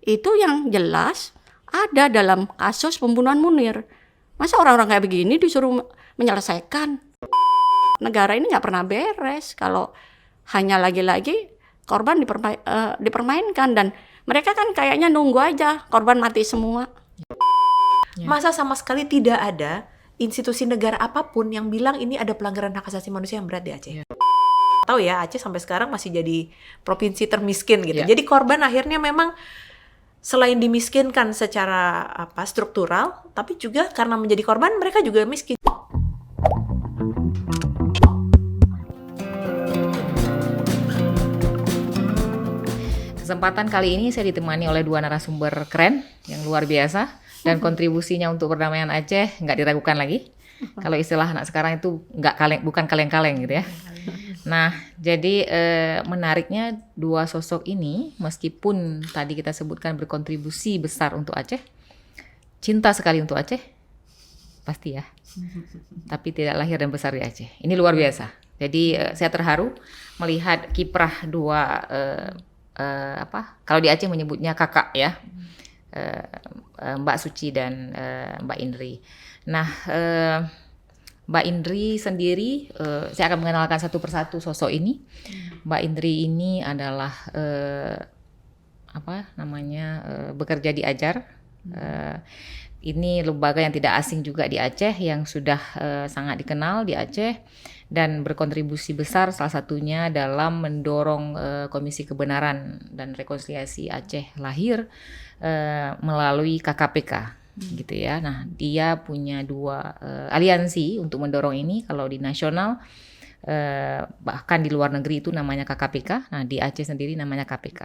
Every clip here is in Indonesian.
itu yang jelas ada dalam kasus pembunuhan Munir. Masa orang-orang kayak begini disuruh menyelesaikan? Negara ini nggak pernah beres kalau hanya lagi-lagi korban dipermainkan, dan mereka kan kayaknya nunggu aja korban mati semua. Masa sama sekali tidak ada institusi negara apapun yang bilang ini ada pelanggaran hak asasi manusia yang berat di Aceh. Tahu ya, Aceh sampai sekarang masih jadi provinsi termiskin gitu. Jadi korban akhirnya memang selain dimiskinkan secara struktural, tapi juga karena menjadi korban mereka juga miskin. Kesempatan kali ini saya ditemani oleh dua narasumber keren yang luar biasa, dan kontribusinya untuk perdamaian Aceh nggak diragukan lagi. Kalau istilah anak sekarang itu bukan kaleng-kaleng gitu ya. Nah, jadi menariknya dua sosok ini, meskipun tadi kita sebutkan berkontribusi besar untuk Aceh, cinta sekali untuk Aceh, pasti ya, tapi tidak lahir dan besar di Aceh. Ini luar biasa. Jadi saya terharu melihat kiprah dua kalau di Aceh menyebutnya kakak ya, Mbak Suci dan Mbak Indri. Nah, Mbak Indri sendiri, saya akan mengenalkan satu persatu sosok ini. Mbak Indri ini adalah bekerja di Ajar. Ini lembaga yang tidak asing juga di Aceh, yang sudah sangat dikenal di Aceh dan berkontribusi besar, salah satunya dalam mendorong Komisi Kebenaran dan Rekonsiliasi Aceh lahir melalui KKPK. Gitu ya. Nah, dia punya dua aliansi untuk mendorong ini. Kalau di nasional, bahkan di luar negeri itu namanya KKPK. Nah, di Aceh sendiri namanya KPK,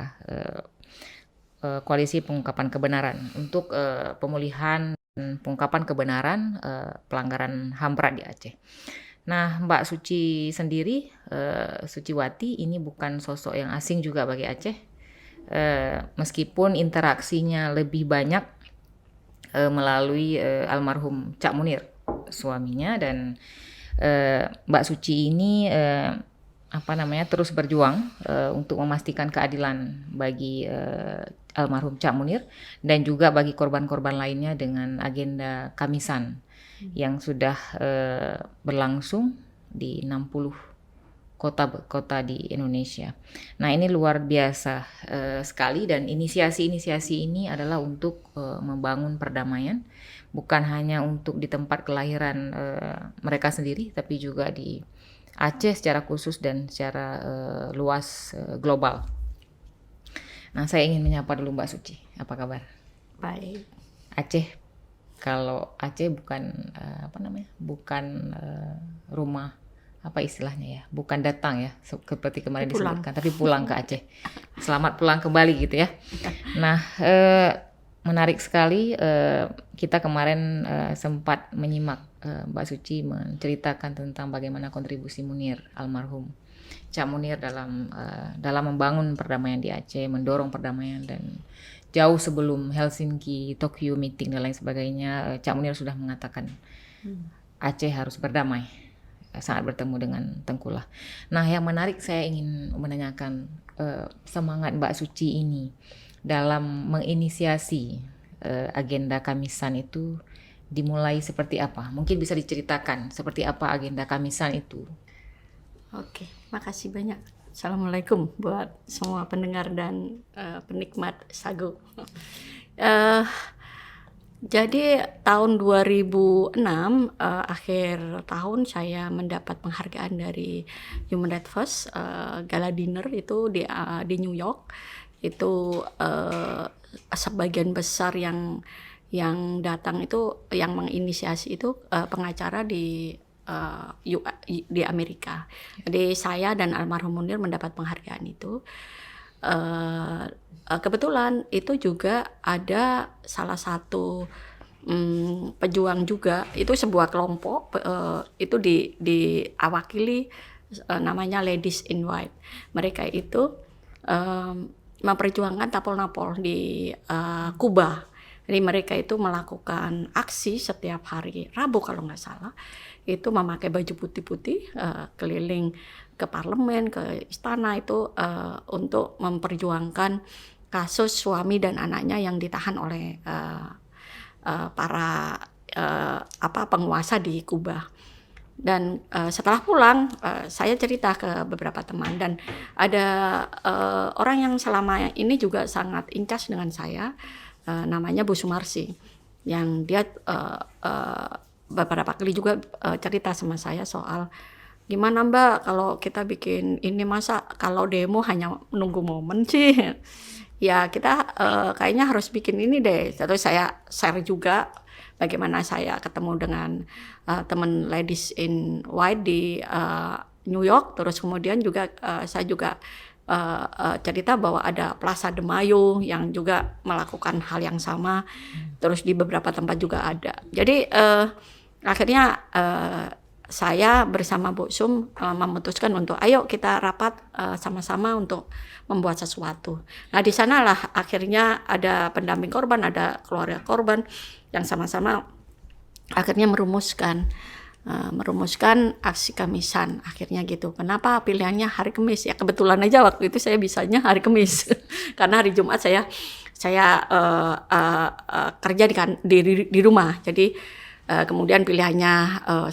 Koalisi Pengungkapan Kebenaran, untuk pemulihan dan pengungkapan kebenaran pelanggaran HAM berat di Aceh. Nah, Mbak Suci sendiri, Suciwati, ini bukan sosok yang asing juga bagi Aceh, meskipun interaksinya lebih banyak melalui almarhum Cak Munir, suaminya, dan Mbak Suci ini terus berjuang untuk memastikan keadilan bagi almarhum Cak Munir dan juga bagi korban-korban lainnya dengan agenda Kamisan yang sudah berlangsung di 60 kota di Indonesia. Nah, ini luar biasa sekali, dan inisiasi-inisiasi ini adalah untuk membangun perdamaian, bukan hanya untuk di tempat kelahiran mereka sendiri, tapi juga di Aceh secara khusus dan secara luas global. Nah, saya ingin menyapa dulu Mbak Suci. Apa kabar? Baik. Aceh, kalau Aceh bukan rumah, apa istilahnya ya, bukan datang ya seperti kemarin disebutkan, tapi pulang ke Aceh. Selamat pulang kembali gitu ya. Nah, menarik sekali, kita kemarin sempat menyimak Mbak Suci menceritakan tentang bagaimana kontribusi Munir, almarhum Cak Munir, dalam membangun perdamaian di Aceh, mendorong perdamaian, dan jauh sebelum Helsinki, Tokyo meeting dan lain sebagainya, Cak Munir sudah mengatakan Aceh harus berdamai saat bertemu dengan Tengkulak. Nah, yang menarik, saya ingin menanyakan semangat Mbak Suci ini dalam menginisiasi agenda Kamisan itu dimulai seperti apa? Mungkin bisa diceritakan seperti apa agenda Kamisan itu. Oke, makasih banyak. Assalamualaikum buat semua pendengar dan penikmat sagu. Jadi tahun 2006, akhir tahun, saya mendapat penghargaan dari Human Rights First, gala dinner itu di New York. Itu sebagian besar yang datang itu, yang menginisiasi itu pengacara di Amerika. Jadi saya dan almarhum Munir mendapat penghargaan itu. Kebetulan itu juga ada salah satu pejuang juga, itu sebuah kelompok itu diawakili namanya Ladies in White. Mereka itu memperjuangkan tapol-napol di Kuba. Jadi mereka itu melakukan aksi setiap hari Rabu kalau nggak salah, itu memakai baju putih-putih keliling ke parlemen, ke istana itu untuk memperjuangkan kasus suami dan anaknya yang ditahan oleh para penguasa di Kuba. Dan setelah pulang saya cerita ke beberapa teman, dan ada orang yang selama ini juga sangat incas dengan saya, namanya Bu Sumarsi, yang dia beberapa kali juga cerita sama saya soal gimana Mbak kalau kita bikin ini, masa kalau demo hanya menunggu momen sih. Ya kita kayaknya harus bikin ini deh. Terus saya share juga bagaimana saya ketemu dengan teman Ladies in White di New York. Terus kemudian juga saya juga cerita bahwa ada Plaza de Mayo yang juga melakukan hal yang sama. Terus di beberapa tempat juga ada. Jadi akhirnya saya bersama Bu Sum memutuskan untuk ayo kita rapat sama-sama untuk membuat sesuatu. Nah di sanalah akhirnya ada pendamping korban, ada keluarga korban yang sama-sama akhirnya merumuskan aksi Kamisan akhirnya gitu. Kenapa pilihannya hari Kamis? Ya kebetulan aja waktu itu saya bisanya hari Kamis karena hari Jumat saya kerja di rumah. Jadi kemudian pilihannya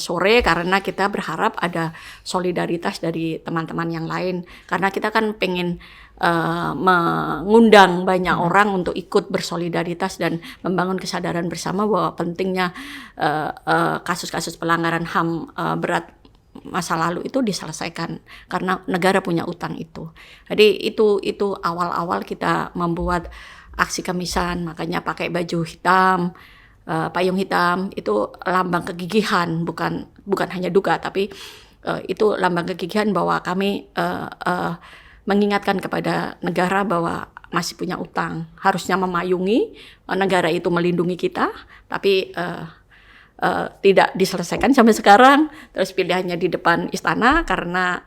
sore karena kita berharap ada solidaritas dari teman-teman yang lain, karena kita kan pengen mengundang banyak orang untuk ikut bersolidaritas dan membangun kesadaran bersama bahwa pentingnya kasus-kasus pelanggaran HAM berat masa lalu itu diselesaikan karena negara punya utang itu. Jadi itu awal-awal kita membuat aksi Kamisan, makanya pakai baju hitam, payung hitam, itu lambang kegigihan, bukan hanya duka, tapi itu lambang kegigihan bahwa kami mengingatkan kepada negara bahwa masih punya utang, harusnya memayungi, negara itu melindungi kita, tapi tidak diselesaikan sampai sekarang. Terus pilihannya di depan istana karena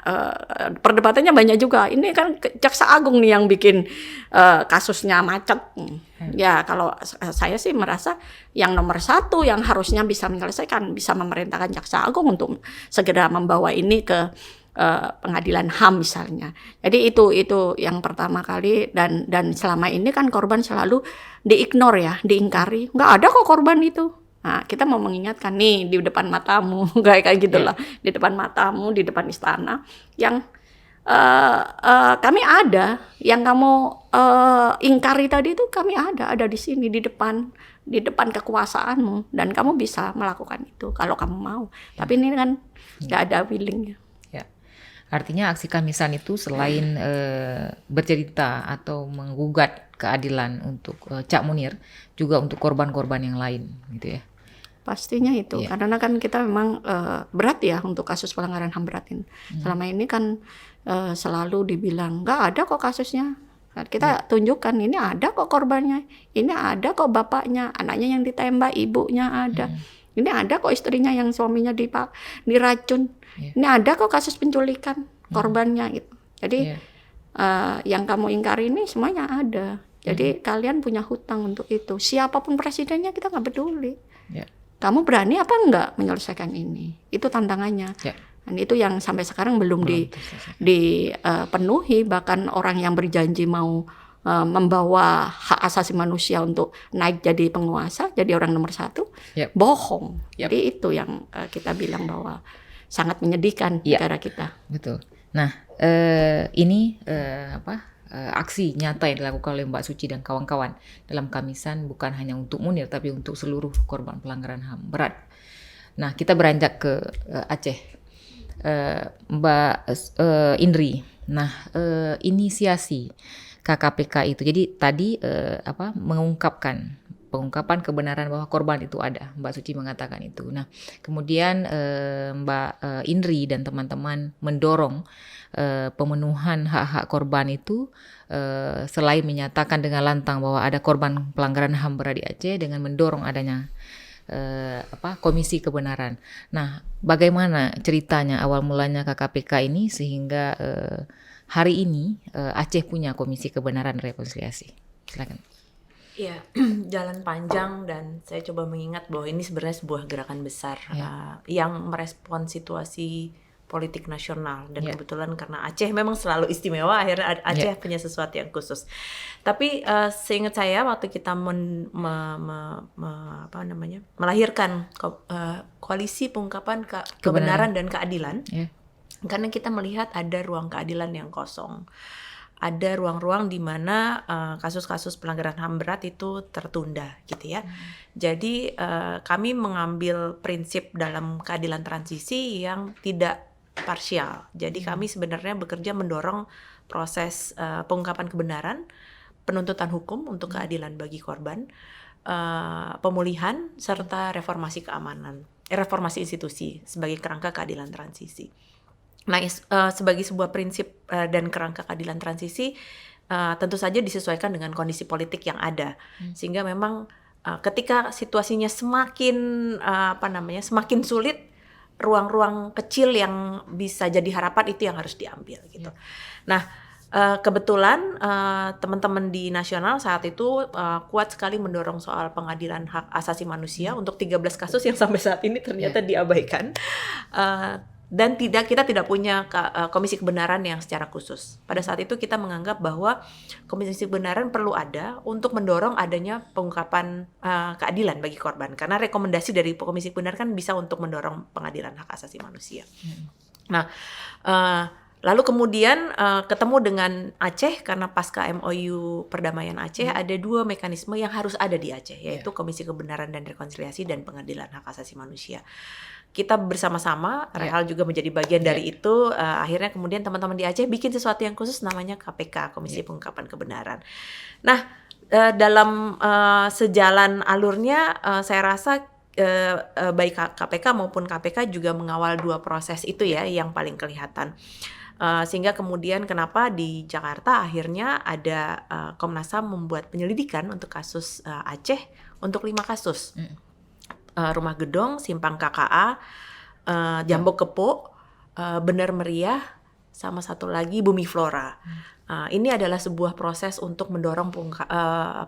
perdebatannya banyak juga. Ini kan Jaksa Agung nih yang bikin kasusnya macet. Ya kalau saya sih merasa yang nomor satu yang harusnya bisa menyelesaikan, bisa memerintahkan Jaksa Agung untuk segera membawa ini ke pengadilan HAM misalnya. Jadi itu yang pertama kali, dan selama ini kan korban selalu diignore ya, diingkari. Nggak ada kok korban itu. Nah, kita mau mengingatkan nih di depan matamu, kayak gitulah, di depan matamu, di depan istana, yang kami ada, yang kamu ingkari tadi itu kami ada di sini di depan kekuasaanmu, dan kamu bisa melakukan itu kalau kamu mau. Tapi ini kan nggak ada willingnya. Ya, artinya aksi Kamisan itu selain bercerita atau menggugat keadilan untuk Cak Munir, juga untuk korban-korban yang lain, gitu ya. Pastinya itu, karena kan kita memang berat ya untuk kasus pelanggaran HAM berat ini. Selama ini kan selalu dibilang nggak ada kok kasusnya. Kita tunjukkan ini ada kok korbannya, ini ada kok bapaknya, anaknya yang ditembak, ibunya ada. Ini ada kok istrinya yang suaminya diracun. Ini ada kok kasus penculikan korbannya gitu. Jadi yang kamu ingkari ini semuanya ada. Jadi kalian punya hutang untuk itu. Siapapun presidennya kita nggak peduli. Kamu berani apa enggak menyelesaikan ini? Itu tantangannya. Dan itu yang sampai sekarang belum dipenuhi. Bahkan orang yang berjanji mau membawa hak asasi manusia untuk naik jadi penguasa, jadi orang nomor satu, bohong. Jadi itu yang kita bilang bahwa sangat menyedihkan negara kita. Betul. Nah, ini aksi nyata yang dilakukan oleh Mbak Suci dan kawan-kawan dalam Kamisan bukan hanya untuk Munir tapi untuk seluruh korban pelanggaran HAM berat. Nah, kita beranjak ke Aceh, Mbak Indri. Nah, inisiasi KKPK itu, jadi tadi pengungkapan kebenaran bahwa korban itu ada. Mbak Suci mengatakan itu. Nah, kemudian Mbak Indri dan teman-teman mendorong pemenuhan hak-hak korban itu, selain menyatakan dengan lantang bahwa ada korban pelanggaran HAM berat di Aceh, dengan mendorong adanya komisi kebenaran. Nah, bagaimana ceritanya awal mulanya KKPK ini sehingga hari ini Aceh punya komisi kebenaran rekonsiliasi? Silakan. Ya, jalan panjang, dan saya coba mengingat bahwa ini sebenarnya sebuah gerakan besar yang merespon situasi politik nasional, dan Ya. kebetulan karena Aceh memang selalu istimewa, akhirnya Aceh punya sesuatu yang khusus. Tapi seingat saya waktu kita melahirkan koalisi pengungkapan kebenaran dan keadilan, Ya. karena kita melihat ada ruang keadilan yang kosong, ada ruang-ruang di mana kasus-kasus pelanggaran HAM berat itu tertunda gitu ya. Jadi kami mengambil prinsip dalam keadilan transisi yang tidak parsial. Jadi kami sebenarnya bekerja mendorong proses pengungkapan kebenaran, penuntutan hukum untuk keadilan bagi korban, pemulihan serta reformasi keamanan, reformasi institusi sebagai kerangka keadilan transisi. Nah, sebagai sebuah prinsip dan kerangka keadilan transisi, tentu saja disesuaikan dengan kondisi politik yang ada, sehingga memang ketika situasinya semakin sulit, ruang-ruang kecil yang bisa jadi harapan itu yang harus diambil gitu. Nah, kebetulan teman-teman di nasional saat itu kuat sekali mendorong soal pengadilan hak asasi manusia untuk 13 kasus yang sampai saat ini ternyata diabaikan. Dan kita tidak punya komisi kebenaran yang secara khusus. Pada saat itu kita menganggap bahwa komisi kebenaran perlu ada untuk mendorong adanya pengungkapan keadilan bagi korban. Karena rekomendasi dari komisi kebenaran kan bisa untuk mendorong pengadilan hak asasi manusia. Nah, lalu kemudian ketemu dengan Aceh karena pasca MOU perdamaian Aceh ada 2 mekanisme yang harus ada di Aceh, yaitu Komisi Kebenaran dan Rekonsiliasi dan Pengadilan Hak Asasi Manusia. Kita bersama-sama, Rehal juga menjadi bagian dari itu, akhirnya kemudian teman-teman di Aceh bikin sesuatu yang khusus namanya KPK, Komisi Pengungkapan Kebenaran. Nah, dalam sejalan alurnya saya rasa baik KPK maupun KPK juga mengawal 2 proses itu ya yang paling kelihatan. Sehingga kemudian kenapa di Jakarta akhirnya ada Komnas HAM membuat penyelidikan untuk kasus Aceh untuk 5 kasus. Rumah Gedong, Simpang KKA, Jambok Kepo, Bener Meriah, sama satu lagi Bumi Flora. Ini adalah sebuah proses untuk mendorong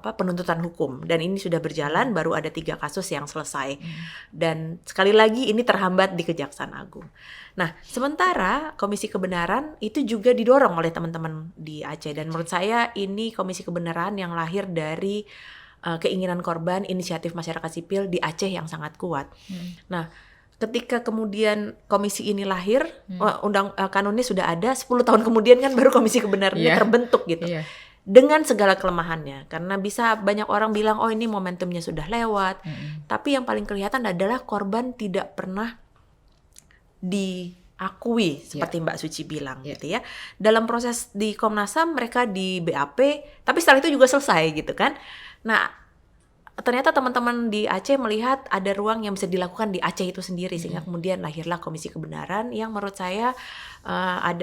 penuntutan hukum, dan ini sudah berjalan, baru ada 3 kasus yang selesai. Dan sekali lagi ini terhambat di Kejaksaan Agung. Nah, sementara Komisi Kebenaran itu juga didorong oleh teman-teman di Aceh, dan menurut saya ini Komisi Kebenaran yang lahir dari keinginan korban, inisiatif masyarakat sipil di Aceh yang sangat kuat. Nah, ketika kemudian komisi ini lahir, kanunnya sudah ada, 10 tahun kemudian kan baru Komisi Kebenaran terbentuk gitu. Dengan segala kelemahannya, karena bisa banyak orang bilang, oh ini momentumnya sudah lewat. Tapi yang paling kelihatan adalah korban tidak pernah diakui seperti Mbak Suci bilang gitu ya. Dalam proses di Komnas HAM mereka di BAP, tapi setelah itu juga selesai gitu kan. Nah, ternyata teman-teman di Aceh melihat ada ruang yang bisa dilakukan di Aceh itu sendiri, sehingga kemudian lahirlah Komisi Kebenaran yang menurut saya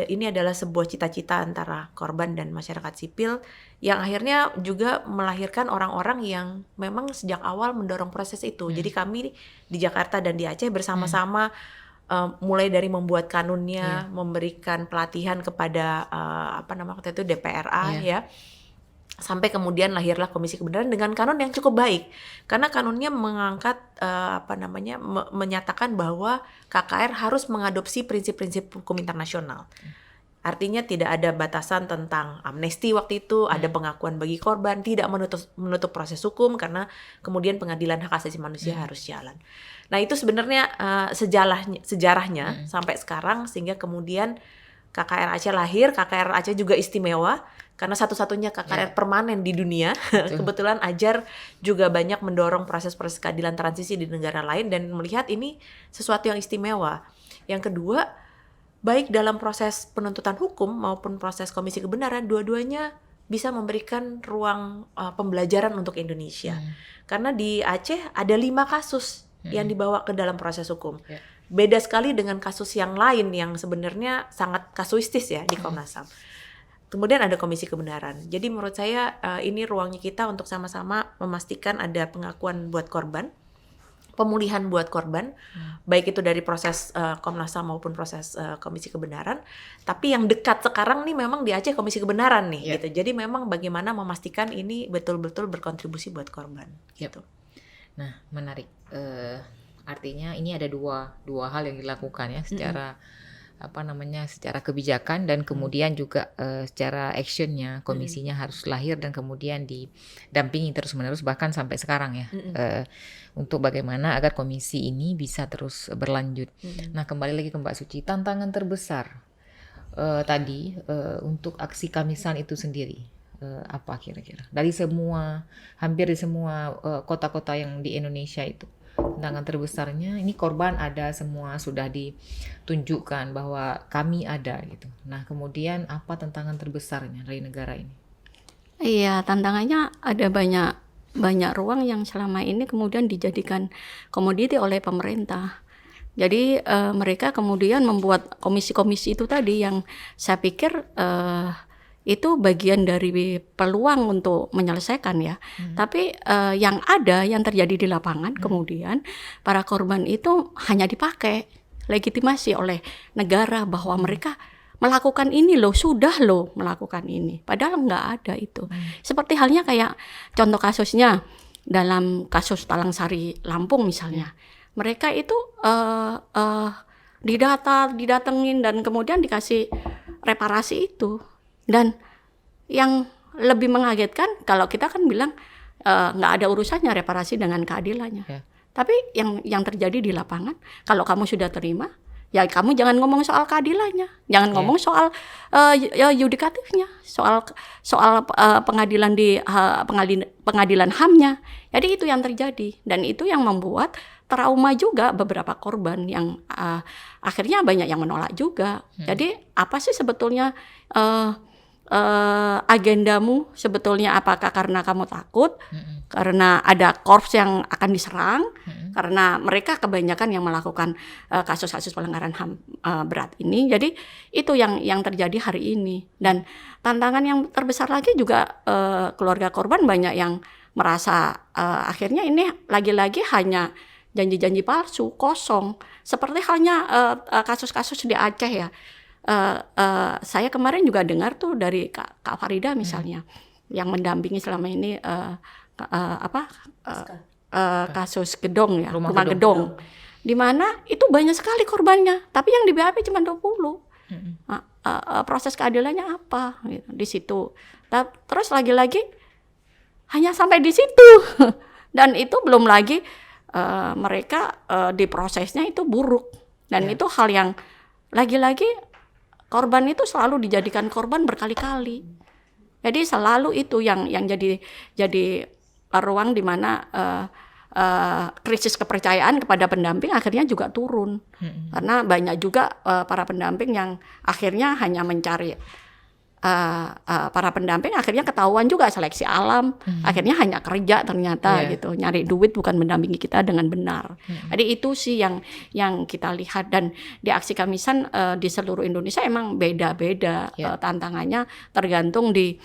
ini adalah sebuah cita-cita antara korban dan masyarakat sipil yang akhirnya juga melahirkan orang-orang yang memang sejak awal mendorong proses itu. Jadi kami di Jakarta dan di Aceh bersama-sama mulai dari membuat kanunnya, memberikan pelatihan kepada waktu itu DPRA ya. Sampai kemudian lahirlah Komisi Kebenaran dengan kanun yang cukup baik, karena kanunnya mengangkat menyatakan bahwa KKR harus mengadopsi prinsip-prinsip hukum internasional. Artinya tidak ada batasan tentang amnesti waktu itu, ada pengakuan bagi korban, tidak menutup proses hukum karena kemudian pengadilan hak asasi manusia harus jalan. Nah, itu sebenarnya sejarahnya sampai sekarang, sehingga kemudian KKR Aceh lahir. KKR Aceh juga istimewa karena satu-satunya KKR permanen di dunia. Kebetulan Ajar juga banyak mendorong proses-proses keadilan transisi di negara lain dan melihat ini sesuatu yang istimewa. Yang kedua, baik dalam proses penuntutan hukum maupun proses Komisi Kebenaran, dua-duanya bisa memberikan ruang pembelajaran untuk Indonesia. Karena di Aceh ada 5 kasus yang dibawa ke dalam proses hukum. Beda sekali dengan kasus yang lain yang sebenarnya sangat kasuistis ya di Komnas HAM. Kemudian ada Komisi Kebenaran. Jadi menurut saya ini ruangnya kita untuk sama-sama memastikan ada pengakuan buat korban, pemulihan buat korban, baik itu dari proses Komnas HAM maupun proses Komisi Kebenaran. Tapi yang dekat sekarang nih memang di Aceh Komisi Kebenaran nih gitu. Jadi memang bagaimana memastikan ini betul-betul berkontribusi buat korban gitu. Nah, menarik. Artinya ini ada dua hal yang dilakukan ya secara secara kebijakan dan kemudian juga secara actionnya komisinya harus lahir dan kemudian didampingi terus-menerus bahkan sampai sekarang ya, untuk bagaimana agar komisi ini bisa terus berlanjut. Nah, kembali lagi ke Mbak Suci, tantangan terbesar tadi untuk aksi Kamisan itu sendiri apa kira-kira hampir di semua kota-kota yang di Indonesia itu? Tantangan terbesarnya ini korban ada semua, sudah ditunjukkan bahwa kami ada gitu. Nah, kemudian apa tantangan terbesarnya dari negara ini? Iya, tantangannya ada banyak ruang yang selama ini kemudian dijadikan komoditi oleh pemerintah. Jadi mereka kemudian membuat komisi-komisi itu tadi yang saya pikir itu bagian dari peluang untuk menyelesaikan ya. Tapi yang terjadi di lapangan kemudian para korban itu hanya dipakai legitimasi oleh negara bahwa mereka melakukan ini loh, sudah loh melakukan ini. Padahal nggak ada itu. Seperti halnya kayak contoh kasusnya dalam kasus Talang Sari Lampung misalnya. Mereka itu didatengin dan kemudian dikasih reparasi itu. Dan yang lebih mengagetkan kalau kita kan bilang nggak ada urusannya reparasi dengan keadilannya. Tapi yang terjadi di lapangan, kalau kamu sudah terima, ya kamu jangan ngomong soal keadilannya, jangan ngomong soal yudikatifnya, soal pengadilan pengadilan HAM-nya. Jadi itu yang terjadi dan itu yang membuat trauma juga beberapa korban yang akhirnya banyak yang menolak juga. Jadi apa sih sebetulnya agendamu sebetulnya? Apakah karena kamu takut, karena ada korps yang akan diserang, karena mereka kebanyakan yang melakukan kasus-kasus pelanggaran HAM berat ini. Jadi itu yang terjadi hari ini. Dan tantangan yang terbesar lagi juga keluarga korban banyak yang merasa akhirnya ini lagi-lagi hanya janji-janji palsu, kosong. Seperti halnya kasus-kasus di Aceh ya. Saya kemarin juga dengar tuh dari Kak Farida misalnya, yang mendampingi selama ini kasus Gedong ya, rumah Gedong. Di mana itu banyak sekali korbannya, tapi yang di BAP cuma 20. Proses keadilannya apa gitu, di situ. Terus lagi-lagi hanya sampai di situ. Dan itu belum lagi mereka di prosesnya itu buruk. Dan itu hal yang lagi-lagi korban itu selalu dijadikan korban berkali-kali. Jadi selalu itu yang jadi ruang di mana krisis kepercayaan kepada pendamping akhirnya juga turun. Karena banyak juga para pendamping yang akhirnya hanya mencari para pendamping, akhirnya ketahuan juga seleksi alam, akhirnya hanya kerja ternyata gitu, nyari duit bukan mendampingi kita dengan benar. Jadi itu sih yang kita lihat, dan di aksi Kamisan di seluruh Indonesia emang beda-beda tantangannya, tergantung di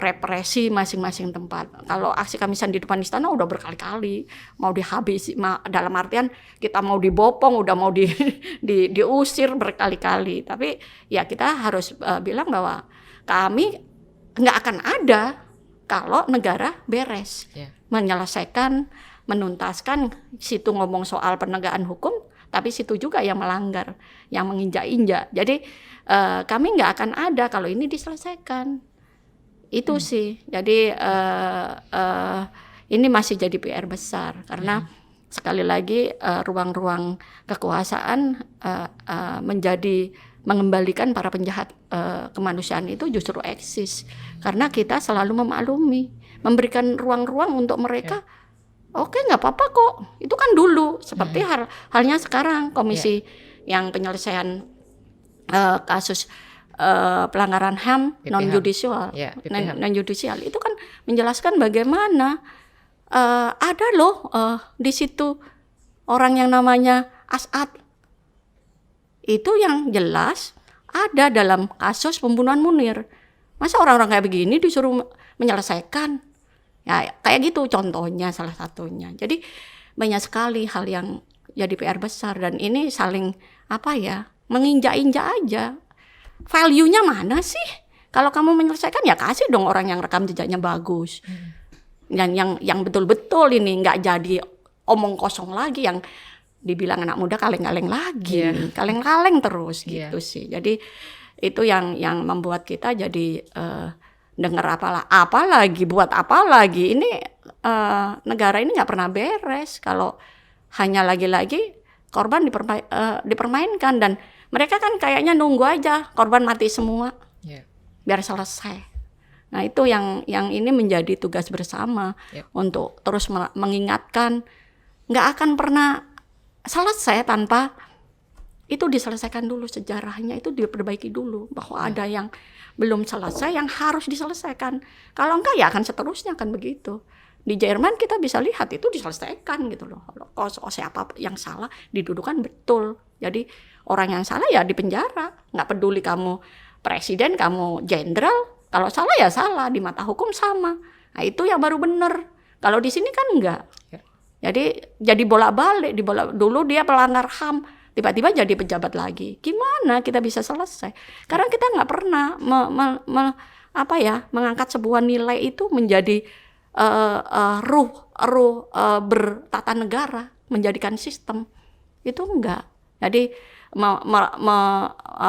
represi masing-masing tempat. Kalau aksi Kamisan di depan istana udah berkali-kali mau dihabisi, dalam artian kita mau dibopong, udah mau diusir berkali-kali. Tapi ya kita harus bilang bahwa kami nggak akan ada kalau negara beres menyelesaikan, menuntaskan. Situ ngomong soal penegakan hukum, tapi situ juga yang melanggar, yang menginjak-injak. Jadi kami nggak akan ada kalau ini diselesaikan. Itu sih, jadi ini masih jadi PR besar karena sekali lagi ruang-ruang kekuasaan mengembalikan para penjahat kemanusiaan itu justru eksis karena kita selalu memaklumi, memberikan ruang-ruang untuk mereka. Oke, nggak apa-apa kok, itu kan dulu seperti halnya sekarang komisi yang penyelesaian kasus pelanggaran HAM non-judicial, non-judicial itu kan menjelaskan bagaimana ada loh di situ orang yang namanya As'ad, itu yang jelas ada dalam kasus pembunuhan Munir. Masa orang-orang kayak begini disuruh menyelesaikan? Ya kayak gitu contohnya, salah satunya. Jadi banyak sekali hal yang jadi PR besar, dan ini saling menginjak-injak aja. Value-nya mana sih? Kalau kamu menyelesaikan ya kasih dong orang yang rekam jejaknya bagus. Dan yang betul-betul ini nggak jadi omong kosong lagi, yang dibilang anak muda kaleng-kaleng lagi, Iya. nih, kaleng-kaleng terus Iya. gitu sih. Jadi itu yang membuat kita jadi dengar apa lagi, buat apa lagi. Ini negara ini nggak pernah beres kalau hanya lagi-lagi korban dipermainkan, dan mereka kan kayaknya nunggu aja korban mati semua Iya. biar selesai. Nah itu yang ini menjadi tugas bersama Yep. untuk terus mengingatkan, nggak akan pernah selesai tanpa itu diselesaikan dulu, sejarahnya itu diperbaiki dulu, bahwa ada yang belum selesai yang harus diselesaikan. Kalau enggak ya akan seterusnya akan begitu. Di Jerman kita bisa lihat itu diselesaikan gitu loh. Kalau siapa yang salah didudukan betul. Jadi orang yang salah ya dipenjara. Nggak peduli kamu presiden, kamu jenderal. Kalau salah ya salah, di mata hukum sama. Nah itu yang baru benar. Kalau di sini kan enggak. Ya. Jadi bolak-balik. Dulu dia pelanggar HAM, tiba-tiba jadi pejabat lagi. Gimana kita bisa selesai? Karena kita nggak pernah mengangkat sebuah nilai itu menjadi ruh bertata negara, menjadikan sistem. Itu enggak. Jadi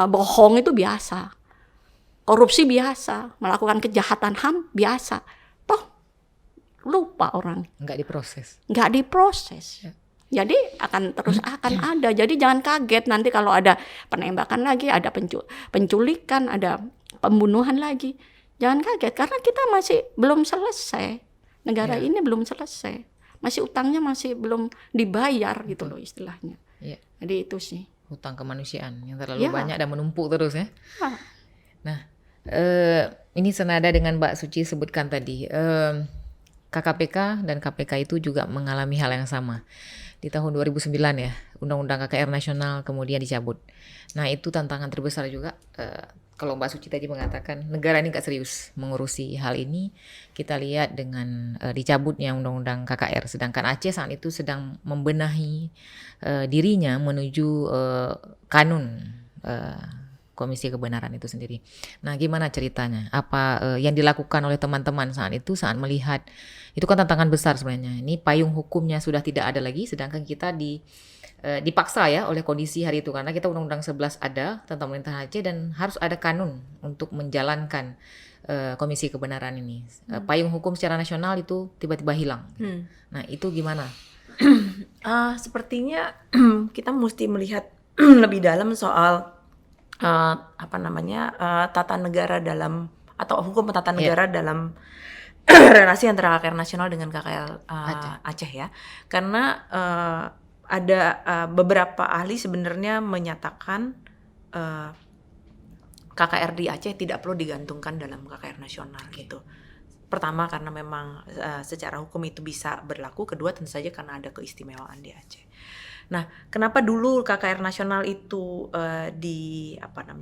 bohong itu biasa, korupsi biasa, melakukan kejahatan HAM biasa. Toh lupa orang, Nggak diproses. nggak diproses. Ya. Jadi terus akan ada. Jadi jangan kaget nanti kalau ada penembakan lagi, ada penculikan, ada pembunuhan lagi. Jangan kaget karena kita masih belum selesai. Negara ini belum selesai. Masih utangnya masih belum dibayar gitu loh istilahnya. Iya. Jadi itu sih. Hutang kemanusiaan yang terlalu Ya. banyak dan menumpuk terus ya. Ah. Nah, ini senada dengan Mbak Suci sebutkan tadi. KKPK dan KPK itu juga mengalami hal yang sama. Di tahun 2009 ya, Undang-Undang KKR nasional kemudian dicabut. Nah itu tantangan terbesar juga. Kalau Mbak Suci tadi mengatakan negara ini gak serius mengurusi hal ini, kita lihat dengan dicabutnya Undang-Undang KKR. Sedangkan Aceh saat itu sedang membenahi dirinya menuju kanun Komisi Kebenaran itu sendiri. Nah gimana ceritanya? Apa yang dilakukan oleh teman-teman saat itu saat melihat, itu kan tantangan besar sebenarnya. Ini payung hukumnya sudah tidak ada lagi, sedangkan kita dipaksa ya oleh kondisi hari itu. Karena kita Undang-Undang 11 ada tentang pemerintahan Aceh dan harus ada kanun untuk menjalankan Komisi Kebenaran ini. Payung hukum secara nasional itu tiba-tiba hilang. Nah itu gimana? Sepertinya kita mesti melihat lebih dalam soal tata negara dalam atau hukum tata negara dalam relasi antara KKR nasional dengan KKR Aceh ya. Karena ada beberapa ahli sebenarnya menyatakan KKR di Aceh tidak perlu digantungkan dalam KKR nasional gitu. Pertama karena memang secara hukum itu bisa berlaku, kedua tentu saja karena ada keistimewaan di Aceh. Nah, kenapa dulu KKR nasional itu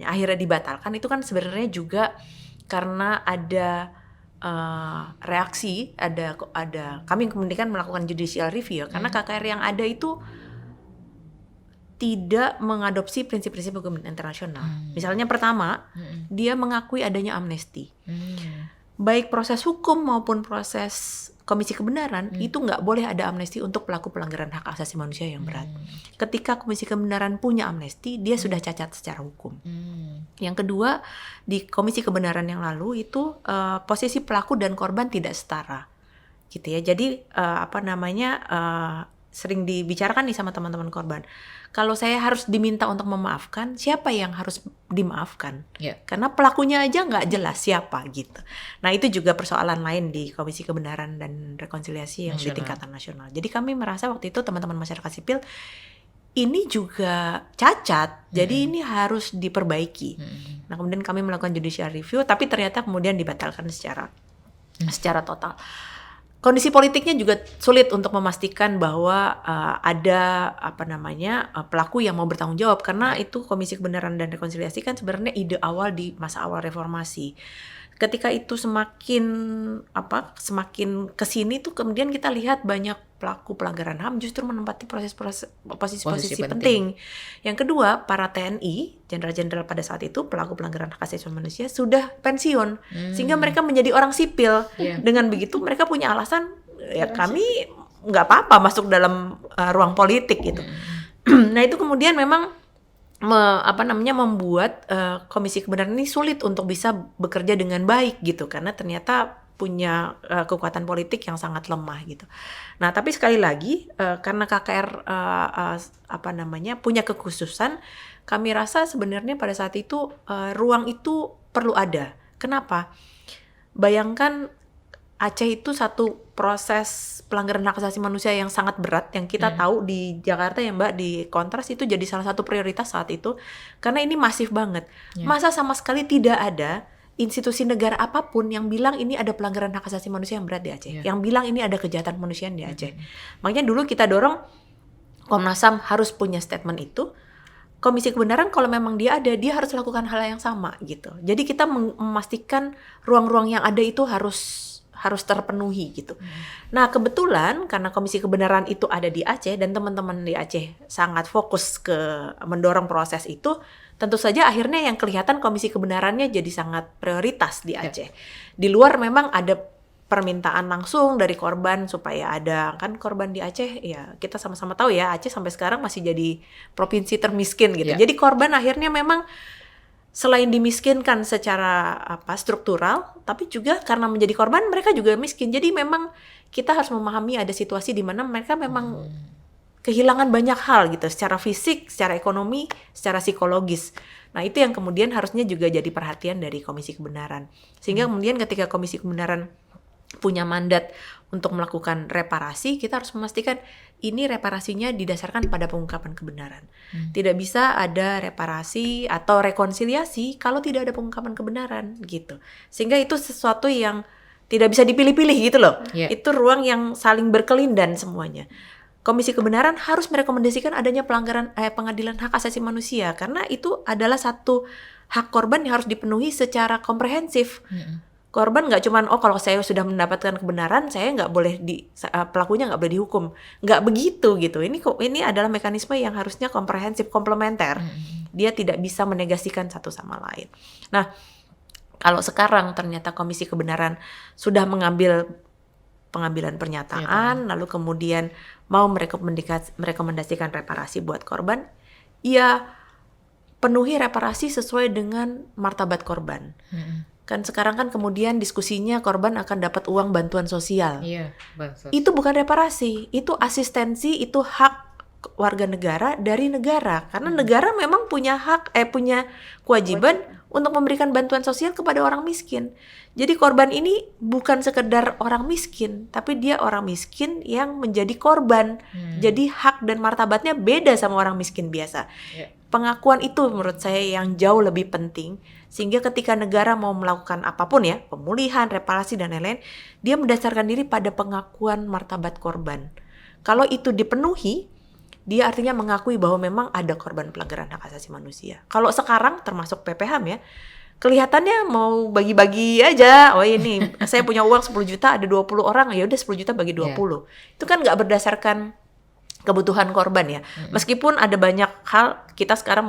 akhirnya dibatalkan? Itu kan sebenarnya juga karena ada reaksi, ada kami kemudian melakukan judicial review karena KKR yang ada itu tidak mengadopsi prinsip-prinsip hukum internasional. Misalnya pertama, dia mengakui adanya amnesti. Baik proses hukum maupun proses Komisi Kebenaran itu nggak boleh ada amnesti untuk pelaku pelanggaran hak asasi manusia yang berat. Ketika Komisi Kebenaran punya amnesti, dia sudah cacat secara hukum. Yang kedua, di Komisi Kebenaran yang lalu itu posisi pelaku dan korban tidak setara, gitu ya. Jadi sering dibicarakan nih sama teman-teman korban. Kalau saya harus diminta untuk memaafkan, siapa yang harus dimaafkan? Yeah. Karena pelakunya aja nggak jelas siapa gitu. Nah itu juga persoalan lain di Komisi Kebenaran dan Rekonsiliasi yang di tingkatan nasional. Jadi kami merasa waktu itu teman-teman masyarakat sipil ini juga cacat, jadi ini harus diperbaiki. Nah kemudian kami melakukan judicial review, tapi ternyata kemudian dibatalkan secara total. Kondisi politiknya juga sulit untuk memastikan bahwa ada pelaku yang mau bertanggung jawab karena itu Komisi Kebenaran dan Rekonsiliasi kan sebenarnya ide awal di masa awal reformasi. Ketika itu semakin kesini tuh kemudian kita lihat banyak pelaku pelanggaran HAM justru menempati posisi penting. Yang kedua, para TNI, jenderal-jenderal pada saat itu pelaku pelanggaran hak asasi manusia sudah pensiun, sehingga mereka menjadi orang sipil. Dengan begitu mereka punya alasan, ya kami nggak apa-apa masuk dalam ruang politik gitu. Nah itu kemudian memang membuat Komisi Kebenaran ini sulit untuk bisa bekerja dengan baik gitu, karena ternyata punya kekuatan politik yang sangat lemah gitu. Nah tapi sekali lagi karena KKR punya kekhususan, kami rasa sebenarnya pada saat itu ruang itu perlu ada. Kenapa? Bayangkan Aceh itu satu proses pelanggaran hak asasi manusia yang sangat berat, yang kita tahu di Jakarta ya Mbak, di Kontras itu jadi salah satu prioritas saat itu, karena ini masif banget. Masa sama sekali tidak ada institusi negara apapun yang bilang ini ada pelanggaran hak asasi manusia yang berat di Aceh, yang bilang ini ada kejahatan kemanusiaan di Aceh. Makanya dulu kita dorong Komnas HAM harus punya statement itu. Komisi Kebenaran kalau memang dia ada, dia harus lakukan hal yang sama gitu. Jadi kita memastikan ruang-ruang yang ada itu harus terpenuhi gitu. Nah kebetulan karena Komisi Kebenaran itu ada di Aceh dan teman-teman di Aceh sangat fokus ke mendorong proses itu, tentu saja akhirnya yang kelihatan Komisi Kebenarannya jadi sangat prioritas di Aceh. Di luar memang ada permintaan langsung dari korban supaya ada, kan korban di Aceh ya kita sama-sama tahu ya, Aceh sampai sekarang masih jadi provinsi termiskin gitu. Jadi korban akhirnya memang selain dimiskinkan secara struktural, tapi juga karena menjadi korban mereka juga miskin. Jadi memang kita harus memahami ada situasi di mana mereka memang kehilangan banyak hal gitu, secara fisik, secara ekonomi, secara psikologis. Nah itu yang kemudian harusnya juga jadi perhatian dari Komisi Kebenaran. Sehingga kemudian ketika Komisi Kebenaran punya mandat untuk melakukan reparasi, kita harus memastikan ini reparasinya didasarkan pada pengungkapan kebenaran. Tidak bisa ada reparasi atau rekonsiliasi kalau tidak ada pengungkapan kebenaran gitu. Sehingga itu sesuatu yang tidak bisa dipilih-pilih gitu loh. Itu ruang yang saling berkelindan semuanya. Komisi Kebenaran harus merekomendasikan adanya pengadilan hak asasi manusia, karena itu adalah satu hak korban yang harus dipenuhi secara komprehensif. Korban nggak cuman kalau saya sudah mendapatkan kebenaran saya nggak boleh pelakunya nggak boleh dihukum, nggak begitu gitu. Ini adalah mekanisme yang harusnya komprehensif, komplementer. Dia tidak bisa menegasikan satu sama lain. Nah kalau sekarang ternyata Komisi Kebenaran sudah mengambil pengambilan pernyataan, lalu kemudian mau merekomendasikan reparasi buat korban, ya penuhi reparasi sesuai dengan martabat korban. Kan sekarang kan kemudian diskusinya korban akan dapat uang bantuan sosial. Itu bukan reparasi, itu asistensi, itu hak warga negara dari negara. Karena negara memang punya punya kewajiban untuk memberikan bantuan sosial kepada orang miskin. Jadi korban ini bukan sekedar orang miskin, tapi dia orang miskin yang menjadi korban. Jadi hak dan martabatnya beda sama orang miskin biasa. Pengakuan itu menurut saya yang jauh lebih penting, sehingga ketika negara mau melakukan apapun ya, pemulihan, reparasi dan lain-lain, dia mendasarkan diri pada pengakuan martabat korban. Kalau itu dipenuhi, dia artinya mengakui bahwa memang ada korban pelanggaran hak asasi manusia. Kalau sekarang termasuk PPHAM ya, kelihatannya mau bagi-bagi aja. Oh ini saya punya uang 10 juta, ada 20 orang, ya udah 10 juta bagi 20. Itu kan nggak berdasarkan kebutuhan korban ya. Meskipun ada banyak hal, kita sekarang